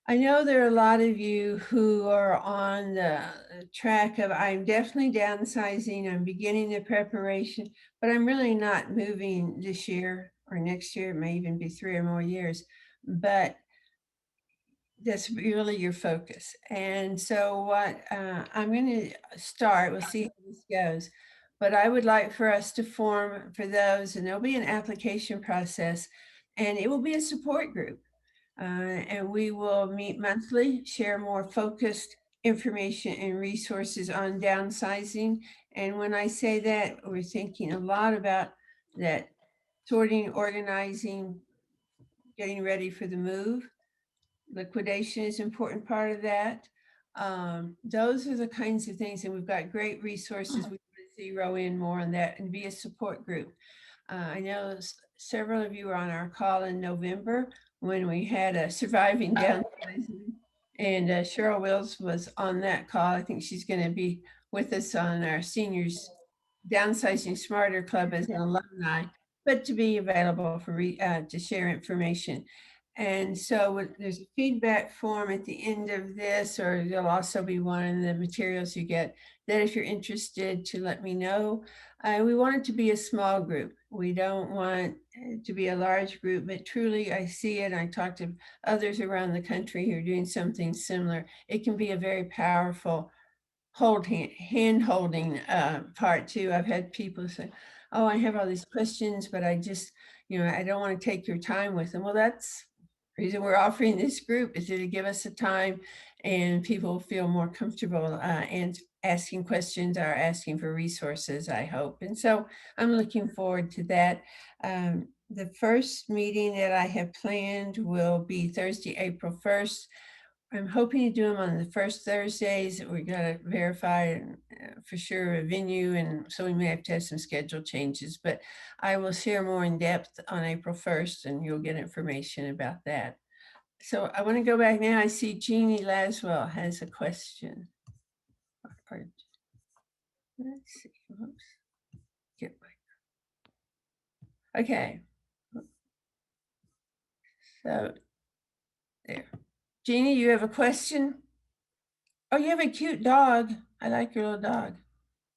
I know there are a lot of you who are on the track of, I'm definitely downsizing, I'm beginning the preparation, but I'm really not moving this year or next year. It may even be 3 or more years, but that's really your focus. And so what I'm going to start, we'll see how this goes, but I would like for us to form for those, and there'll be an application process, and it will be a support group. And we will meet monthly, share more focused information and resources on downsizing. And when I say that, we're thinking a lot about that sorting, organizing, getting ready for the move. Liquidation is an important part of that. Those are the kinds of things, and we've got great resources. We want to zero in more on that and be a support group. I know several of you were on our call in November when we had a surviving downsizing, and Cheryl Wills was on that call. I think she's going to be with us on our Seniors Downsizing Smarter Club as an alumni, but to be available for to share information. And so there's a feedback form at the end of this, or there'll also be one in the materials you get, that if you're interested, to let me know. We want it to be a small group. We don't want it to be a large group, but truly I see it. I talk to others around the country who are doing something similar. It can be a very powerful hand-holding part too. I've had people say, oh, I have all these questions, but I just, I don't want to take your time with them. Well, that's the reason we're offering this group, is to give us a time and people feel more comfortable and asking questions or asking for resources, I hope. And so I'm looking forward to that. The first meeting that I have planned will be Thursday, April 1st. I'm hoping to do them on the first Thursdays. We got to verify for sure a venue, and so we may have to have some schedule changes, but I will share more in depth on April 1st and you'll get information about that. So I want to go back now. I see Jeannie Laswell has a question. Let's see. Oops. Get my. Okay. So there. Jeannie, you have a question? Oh, you have a cute dog. I like your little dog.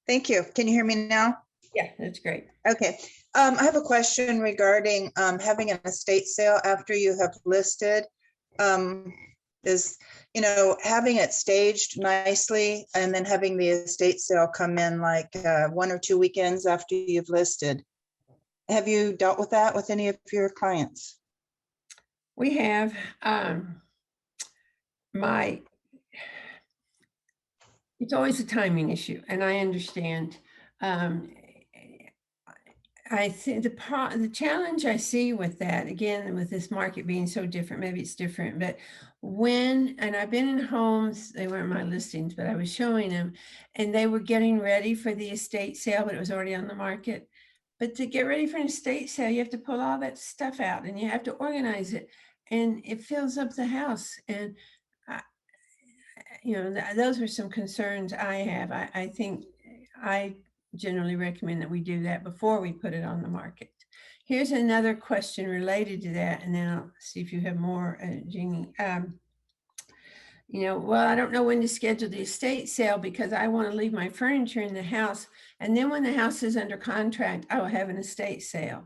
Thank you. Can you hear me now? Yeah, that's great. Okay. I have a question regarding having an estate sale after you have listed. Is, having it staged nicely and then having the estate sale come in like 1 or 2 weekends after you've listed. Have you dealt with that with any of your clients? We have it's always a timing issue, and I understand. I think the challenge I see with that, again, with this market being so different, maybe it's different, but and I've been in homes, they weren't my listings, but I was showing them, and they were getting ready for the estate sale, but it was already on the market. But to get ready for an estate sale, you have to pull all that stuff out and you have to organize it, and it fills up the house. And those are some concerns I have. I think I generally recommend that we do that before we put it on the market. Here's another question related to that, and then I'll see if you have more, Jeannie. Well, I don't know when to schedule the estate sale because I want to leave my furniture in the house, and then when the house is under contract, I will have an estate sale.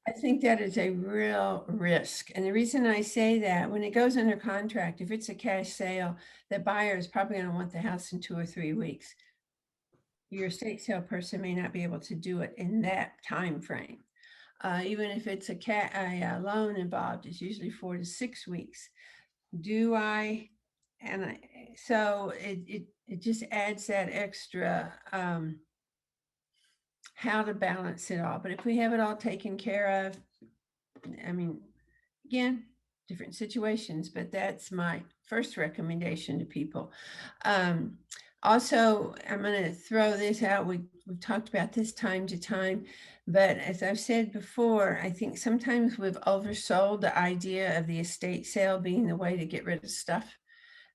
I think that is a real risk. And the reason I say that, when it goes under contract, if it's a cash sale, the buyer is probably going to want the house in 2 or 3 weeks. Your estate sale person may not be able to do it in that time frame. Even if it's a loan involved, it's usually 4 to 6 weeks. So it just adds that extra how to balance it all. But if we have it all taken care of, again, different situations, but that's my first recommendation to people. Also, I'm going to throw this out. We've talked about this time to time, but as I've said before, I think sometimes we've oversold the idea of the estate sale being the way to get rid of stuff.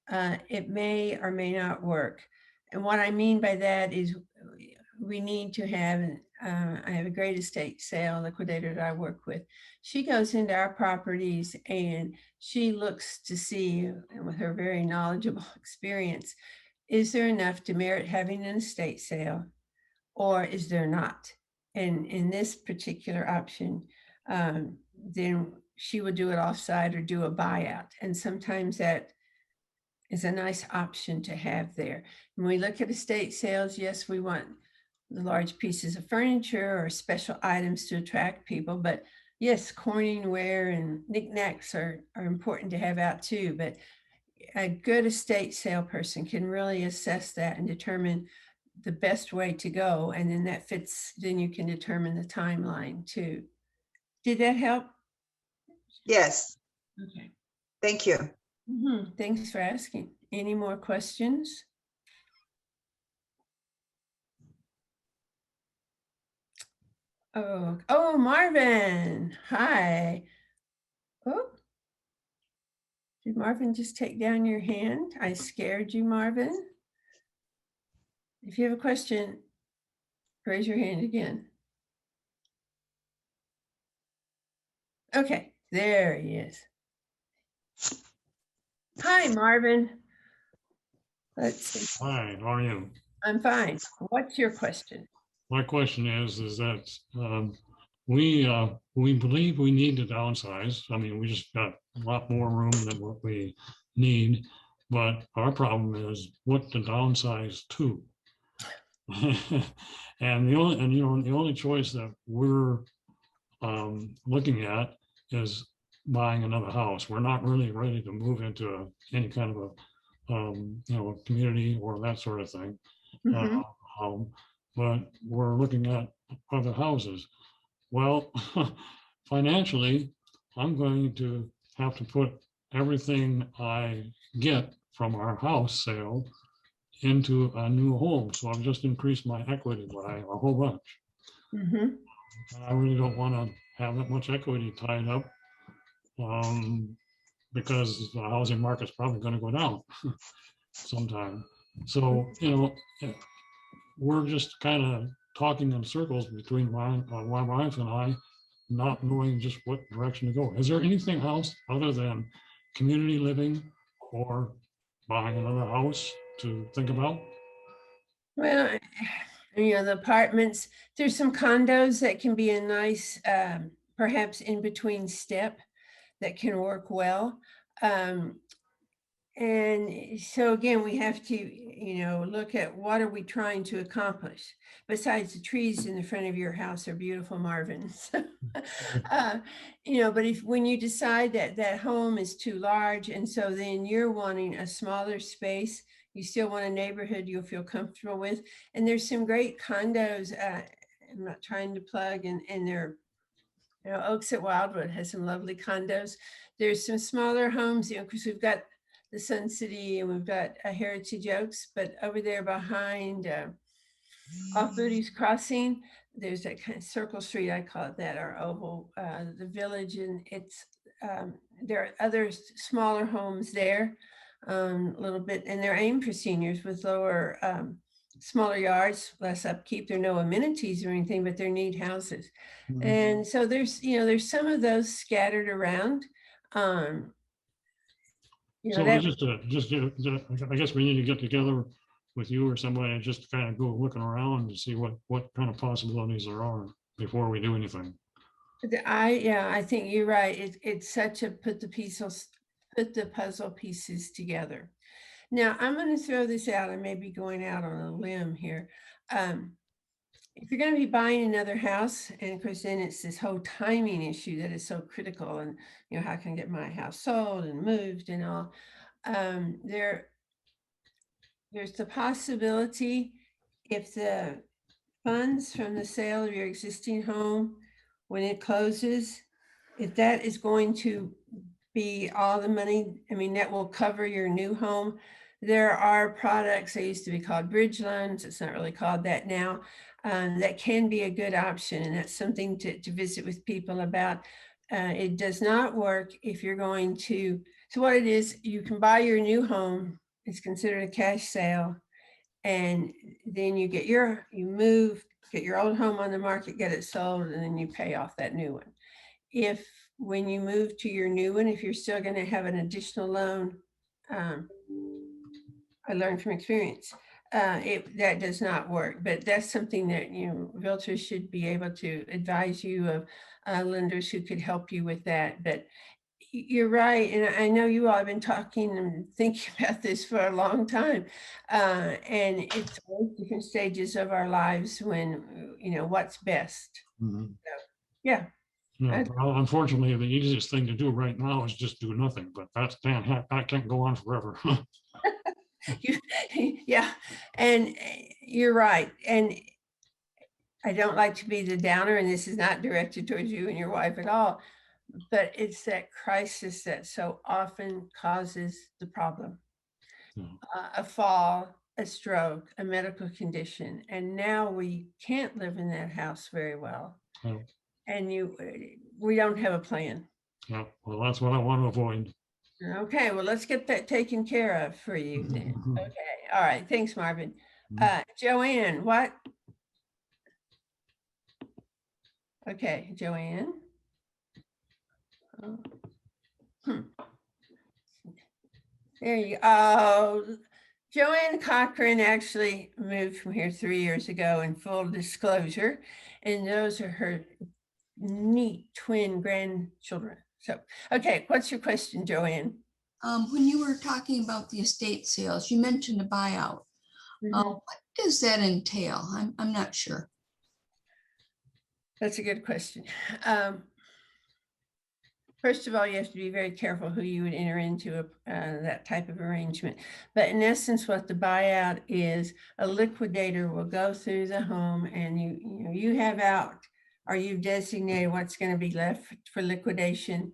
It may or may not work. And what I mean by that is we need to have, I have a great estate sale liquidator that I work with. She goes into our properties and she looks to see, and with her very knowledgeable experience, is there enough to merit having an estate sale or is there not? And in this particular option, then she would do it offsite or do a buyout. And sometimes that is a nice option to have there. When we look at estate sales, yes, we want the large pieces of furniture or special items to attract people, but yes, Corningware and knickknacks are important to have out too. But a good estate sale person can really assess that and determine the best way to go. And then that fits, then you can determine the timeline too. Did that help? Yes. Okay. Thank you. Thanks for asking. Any more questions? Oh, Marvin. Hi. Oh, did Marvin just take down your hand? I scared you, Marvin. If you have a question, raise your hand again. Okay, there he is. Hi, Marvin. Let's see. Hi, how are you? I'm fine. What's your question? My question is that we believe we need to downsize. I mean, we just got a lot more room than what we need, but our problem is what to downsize to. And the only choice that we're looking at is buying another house. We're not really ready to move into any kind of a community or that sort of thing. But we're looking at other houses. Well, financially, I'm going to have to put everything I get from our house sale into a new home. So I've just increased my equity by a whole bunch. Mhm. And I really don't want to have that much equity tied up, because the housing market's probably going to go down sometime. So, we're just kind of talking in circles between my wife and I, not knowing just what direction to go. Is there anything else other than community living or buying another house to think about? Well, the apartments, there's some condos that can be a nice, perhaps in between step that can work well. And so again, we have to, look at what are we trying to accomplish? Besides the trees in the front of your house are beautiful, Marvin. But when you decide that that home is too large, and so then you're wanting a smaller space, you still want a neighborhood you'll feel comfortable with. And there's some great condos. I'm not trying to plug, and they're, Oaks at Wildwood has some lovely condos. There's some smaller homes, because we've got the Sun City and we've got Heritage Oaks, but over there behind off Booty's Crossing, there's that kind of Circle Street, I call it that, or Oval, the Village, and it's there are other smaller homes there, a little bit, and they're aimed for seniors with lower, smaller yards, less upkeep. There are no amenities or anything, but they're neat houses. And so there's some of those scattered around. So That, I guess we need to get together with you or somebody and just kind of go looking around to see what kind of possibilities there are before we do anything. I think you're right. It's such a put the puzzle pieces together. Now I'm going to throw this out. I may be going out on a limb here. If you're going to be buying another house, and of course then it's this whole timing issue that is so critical, and how can I get my house sold and moved and all. There's the possibility, if the funds from the sale of your existing home, when it closes, if that is going to be all the money, that will cover your new home. There are products, they used to be called bridge loans, it's not really called that now, that can be a good option, and that's something to visit with people about. It does not work if you're going to, so what it is, you can buy your new home, it's considered a cash sale, and then you move, get your old home on the market, get it sold, and then you pay off that new one. If when you move to your new one, if you're still going to have an additional loan, I learned from experience, that does not work. But that's something that realtors should be able to advise you of, lenders who could help you with that. But you're right, and I know you all have been talking and thinking about this for a long time, and it's all different stages of our lives when what's best. So, yeah. Well, unfortunately, the easiest thing to do right now is just do nothing, but that can't go on forever. Yeah, and you're right, and I don't like to be the downer, and this is not directed towards you and your wife at all, but it's that crisis that so often causes the problem. A fall, a stroke, a medical condition, and now we can't live in that house very well. Yeah. And we don't have a plan. Yeah, well, that's what I want to avoid. Okay, well, let's get that taken care of for you then. Okay, all right, thanks, Marvin. Joanne, what? Okay, Joanne. There you go. Joanne Cochran actually moved from here 3 years ago, in full disclosure, and those are her neat twin grandchildren. So, okay, what's your question, Joanne? When you were talking about the estate sales, you mentioned a buyout. What does that entail? I'm not sure. That's a good question. First of all, you have to be very careful who you would enter into that type of arrangement. But in essence, what the buyout is, a liquidator will go through the home, and you have out, or you've designated what's going to be left for liquidation.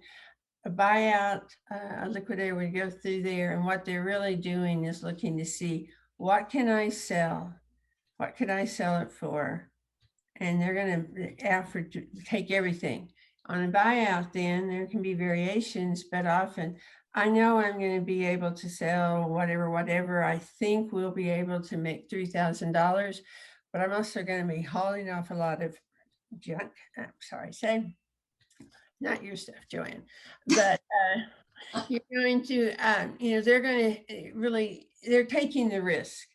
a buyout, a liquidator would go through there, and what they're really doing is looking to see, what can I sell? What could I sell it for? And they're going to offer to take everything. On a buyout, then there can be variations, but often I know I'm going to be able to sell whatever I think we'll be able to make $3,000, but I'm also going to be hauling off a lot of junk. I'm sorry, say not your stuff, Joanne, but you're going to, they're going to really, they're taking the risk.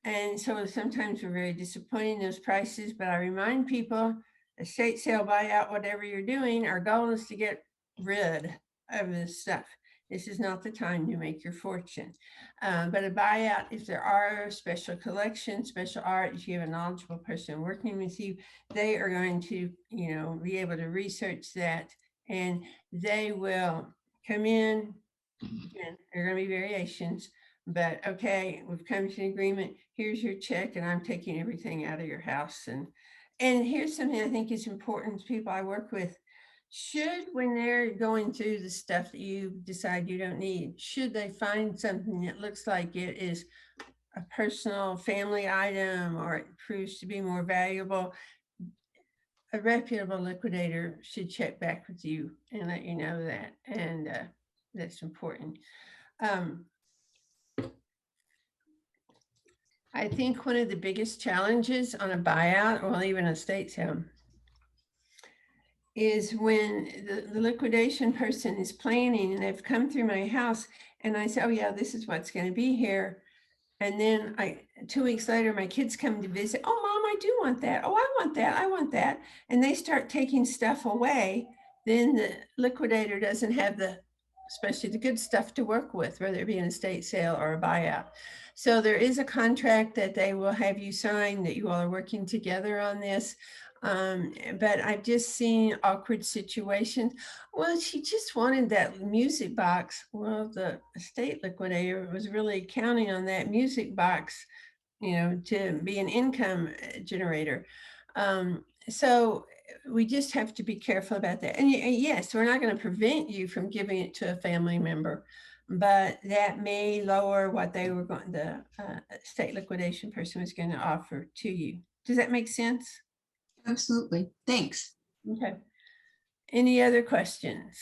And so sometimes we're very disappointed in those prices, but I remind people, estate sale, buyout, whatever you're doing, our goal is to get rid of this stuff. This is not the time to make your fortune. But a buyout, if there are special collections, special art, if you have a knowledgeable person working with you, they are going to, be able to research that, and they will come in, and there are going to be variations, but okay, we've come to an agreement. Here's your check, and I'm taking everything out of your house. And here's something I think is important to people I work with. Should, when they're going through the stuff that you decide you don't need, should they find something that looks like it is a personal family item, or it proves to be more valuable, a reputable liquidator should check back with you and let you know that. And that's important. I think one of the biggest challenges on a buyout, or even a estate sale, is when the liquidation person is planning and they've come through my house and I say, oh yeah, this is what's going to be here. And then 2 weeks later, my kids come to visit. Oh, Mom, I do want that. Oh, I want that. I want that. And they start taking stuff away. Then the liquidator doesn't have especially the good stuff to work with, whether it be an estate sale or a buyout. So there is a contract that they will have you sign, that you all are working together on this. But I've just seen awkward situations. Well, she just wanted that music box. Well, the estate liquidator was really counting on that music box, to be an income generator. So we just have to be careful about that. And yes, we're not going to prevent you from giving it to a family member, but that may lower what they were going, the estate liquidation person was going to offer to you. Does that make sense? Absolutely. Thanks. Okay. Any other questions?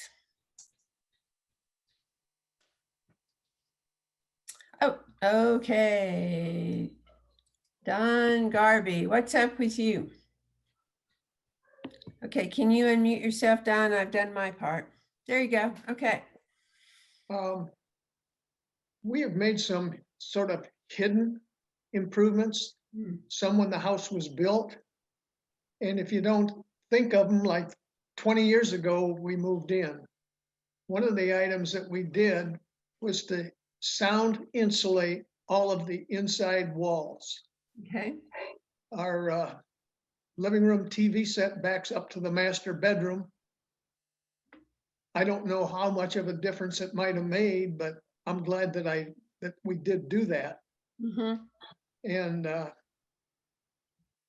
Oh, okay. Don Garby, what's up with you? Okay, can you unmute yourself, Don? I've done my part. There you go. Okay. We have made some sort of hidden improvements, some when the house was built. And if you don't think of them, like 20 years ago, we moved in. One of the items that we did was to sound insulate all of the inside walls. Okay. Our living room TV set backs up to the master bedroom. I don't know how much of a difference it might have made, but I'm glad that we did do that. Mm-hmm. And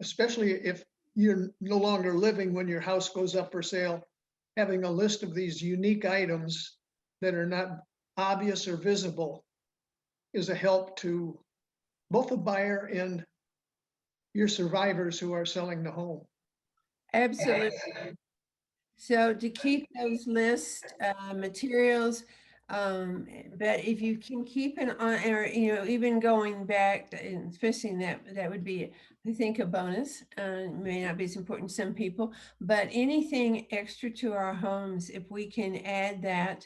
especially if you're no longer living when your house goes up for sale, having a list of these unique items that are not obvious or visible is a help to both the buyer and your survivors who are selling the home. Absolutely. So to keep those list materials, but if you can keep an eye, or even going back, and especially that would be, I think, a bonus. May not be as important to some people, but anything extra to our homes, if we can add that,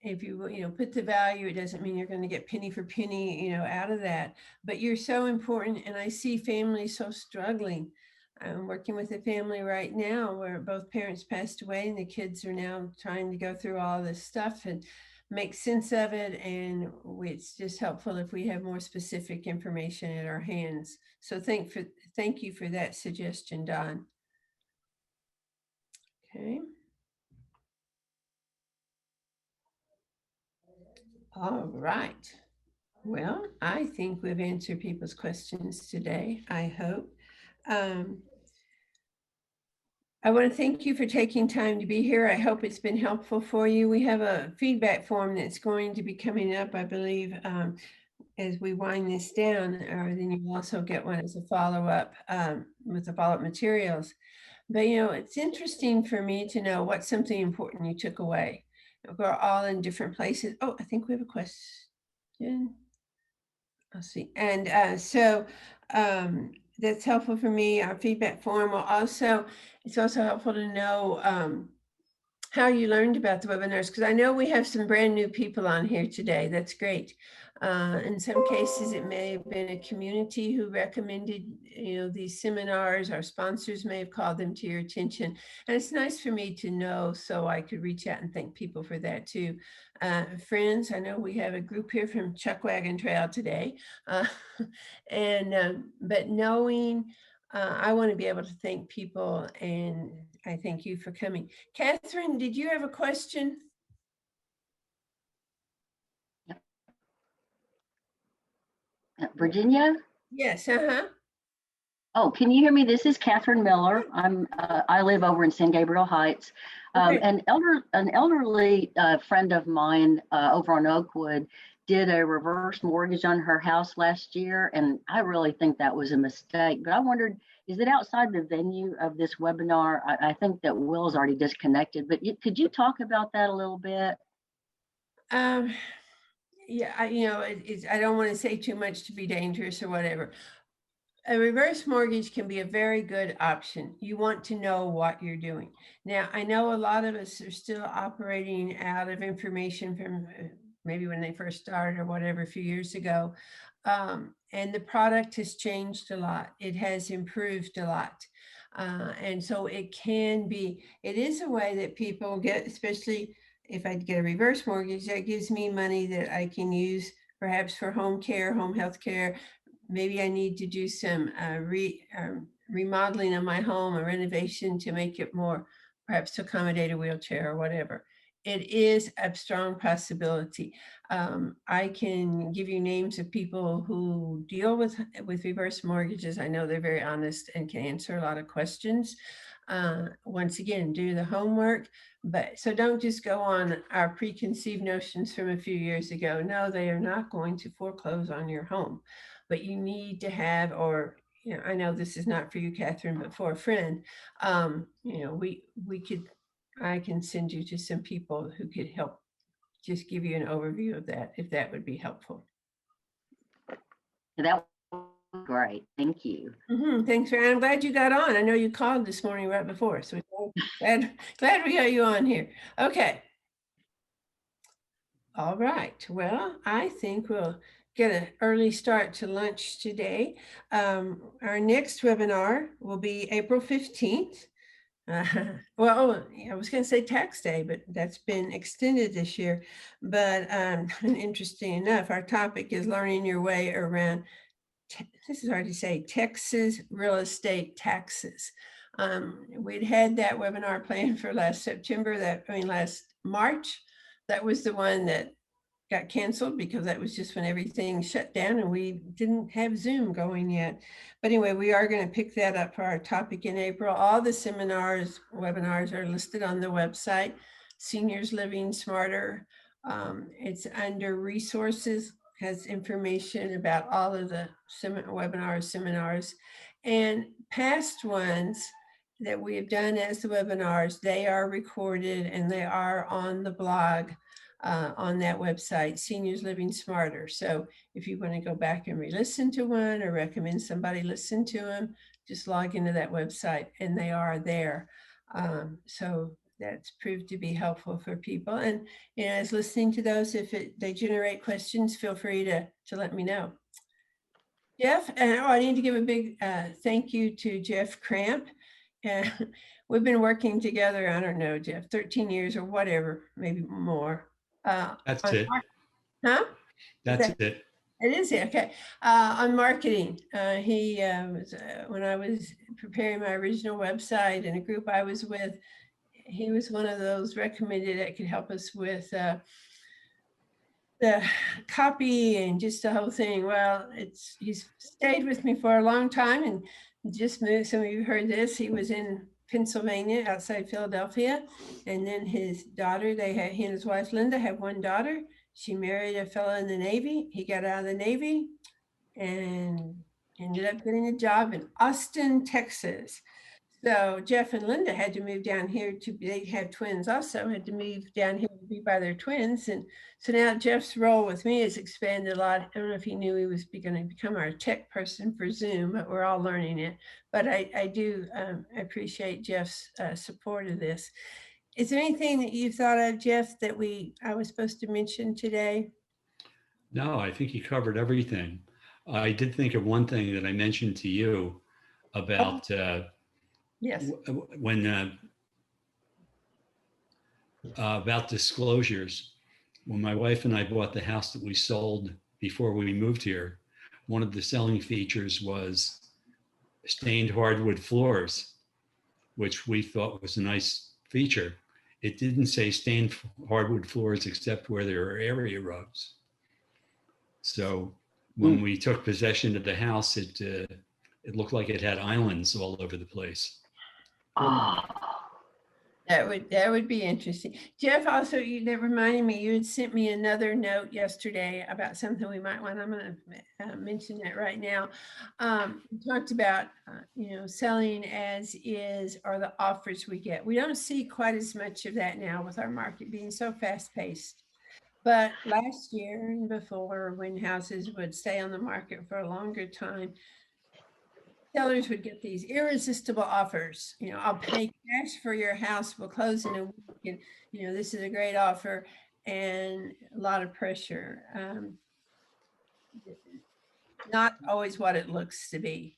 if you put the value, it doesn't mean you're going to get penny for penny, out of that. But you're so important, and I see families so struggling. I'm working with a family right now where both parents passed away, and the kids are now trying to go through all this stuff and make sense of it. And it's just helpful if we have more specific information at our hands. So thank you for that suggestion, Don. Okay. All right. Well, I think we've answered people's questions today, I hope. I want to thank you for taking time to be here. I hope it's been helpful for you. We have a feedback form that's going to be coming up, I believe, as we wind this down, or then you also get one as a follow-up with the follow-up materials. But, you know, it's interesting for me to know what's something important you took away. We're all in different places. Oh, I think we have a question. I'll see. And that's helpful for me. Our feedback form will also, it's also helpful to know how you learned about the webinars, because I know we have some brand new people on here today. That's great. In some cases, it may have been a community who recommended, you know, these seminars. Our sponsors may have called them to your attention. And it's nice for me to know, so I could reach out and thank people for that too. Friends, I know we have a group here from Chuckwagon Trail today. But knowing, I want to be able to thank people, and I thank you for coming. Catherine, did you have a question? Virginia? Yes, Oh, can you hear me? This is Catherine Miller. I live over in San Gabriel Heights. Okay. An elderly friend of mine over on Oakwood did a reverse mortgage on her house last year, and I really think that was a mistake. But I wondered, is it outside the venue of this webinar? I think that Will's already disconnected, but could you talk about that a little bit? Yeah, you know, I don't want to say too much to be dangerous or whatever. A reverse mortgage can be a very good option. You want to know what you're doing. Now, I know a lot of us are still operating out of information from maybe when they first started or whatever a few years ago. And the product has changed a lot. It has improved a lot. And so it is a way that people get, especially if I get a reverse mortgage, that gives me money that I can use perhaps for home care, home health care. Maybe I need to do some remodeling of my home, a renovation to make it more, perhaps to accommodate a wheelchair or whatever. It is a strong possibility. I can give you names of people who deal with reverse mortgages. I know they're very honest and can answer a lot of questions. Once again, do the homework, but so don't just go on our preconceived notions from a few years ago. No, they are not going to foreclose on your home, but you need to have, or, you know, I know this is not for you, Catherine, but for a friend, you know, I can send you to some people who could help just give you an overview of that, if that would be helpful. That was great. Thank you. Thanks, I'm glad you got on. I know you called this morning right before, so glad we got you on here. Okay. All right. Well, I think we'll get an early start to lunch today. Our next webinar will be April 15th. Well, I was going to say tax day, but that's been extended this year. But interesting enough, our topic is learning your way around, this is hard to say, Texas real estate taxes. We'd had that webinar planned for last March. That was the one that got canceled because that was just when everything shut down and we didn't have Zoom going yet. But anyway, we are going to pick that up for our topic in April. All the webinars are listed on the website, Seniors Living Smarter. It's under resources, has information about all of the seminars, and past ones that we have done as the webinars. They are recorded and they are on the blog. On that website, Seniors Living Smarter. So if you want to go back and re-listen to one or recommend somebody listen to them, just log into that website and they are there. So that's proved to be helpful for people. And, you know, as listening to those, if they generate questions, feel free to let me know. Jeff, and I need to give a big thank you to Jeff Cramp. We've been working together, I don't know, Jeff, 13 years or whatever, maybe more. That's it. Huh? That's it. It is it. Okay. On marketing, he was when I was preparing my original website and a group I was with, he was one of those recommended that could help us with the copy and just the whole thing. Well, he's stayed with me for a long time and just moved. Some of you heard this. He was in Pennsylvania, outside Philadelphia. And then his daughter, he and his wife Linda have one daughter. She married a fellow in the Navy. He got out of the Navy and ended up getting a job in Austin, Texas. So Jeff and Linda had to move down here they have twins also, had to move down here to be by their twins. And so now Jeff's role with me has expanded a lot. I don't know if he knew he was going to become our tech person for Zoom, but we're all learning it. But I do appreciate Jeff's support of this. Is there anything that you thought of, Jeff, that I was supposed to mention today? No, I think you covered everything. I did think of one thing that I mentioned to you about Yes. when about disclosures. When my wife and I bought the house that we sold before we moved here, one of the selling features was stained hardwood floors, which we thought was a nice feature. It didn't say stained hardwood floors except where there are area rugs. So when we took possession of the house, it looked like it had islands all over the place. Oh, That would be interesting. Jeff, also, that reminded me, you had sent me another note yesterday about something we might want. I'm going to mention that right now. We talked about, selling as is or the offers we get. We don't see quite as much of that now with our market being so fast paced. But last year and before, when houses would stay on the market for a longer time, sellers would get these irresistible offers. I'll pay cash for your house. We'll close in a week. And, this is a great offer, and a lot of pressure. Not always what it looks to be.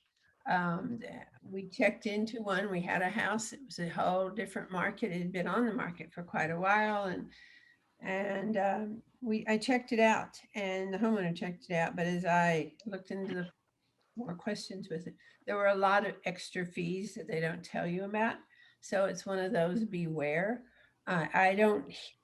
We checked into one. We had a house. It was a whole different market. It had been on the market for quite a while, and I checked it out, and the homeowner checked it out. But as I looked into the more questions with it, there were a lot of extra fees that they don't tell you about. So it's one of those beware.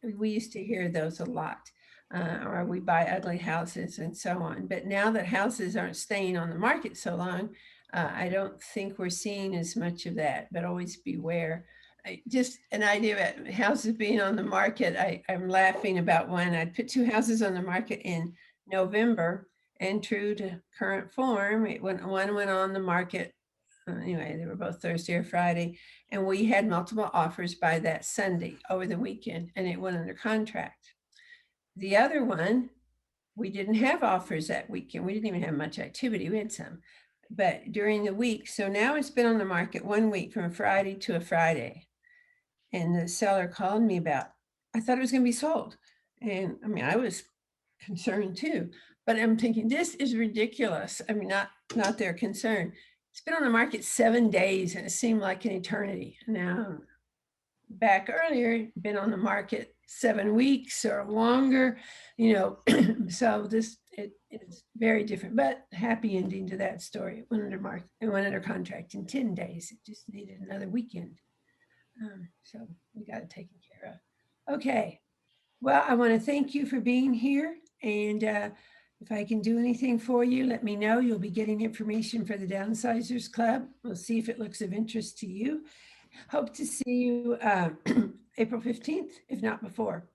We used to hear those a lot, or we buy ugly houses and so on. But now that houses aren't staying on the market so long, I don't think we're seeing as much of that, but always beware. Just an idea about houses being on the market. I'm laughing about one. I put 2 houses on the market in November, and true to current form, one went on the market. Anyway, they were both Thursday or Friday, and we had multiple offers by that Sunday over the weekend, and it went under contract. The other one, we didn't have offers that weekend. We didn't even have much activity. We had some, but during the week. So now it's been on the market 1 week from a Friday to a Friday. And the seller called me I thought it was going to be sold. And I was concerned too. But I'm thinking, this is ridiculous. Not their concern. It's been on the market 7 days, and it seemed like an eternity. Now, back earlier, been on the market 7 weeks or longer, so it is very different, but happy ending to that story. It went under contract in 10 days. It just needed another weekend. So we got it taken care of. Okay. Well, I want to thank you for being here. And if I can do anything for you, let me know. You'll be getting information for the Downsizers Club. We'll see if it looks of interest to you. Hope to see you April 15th, if not before.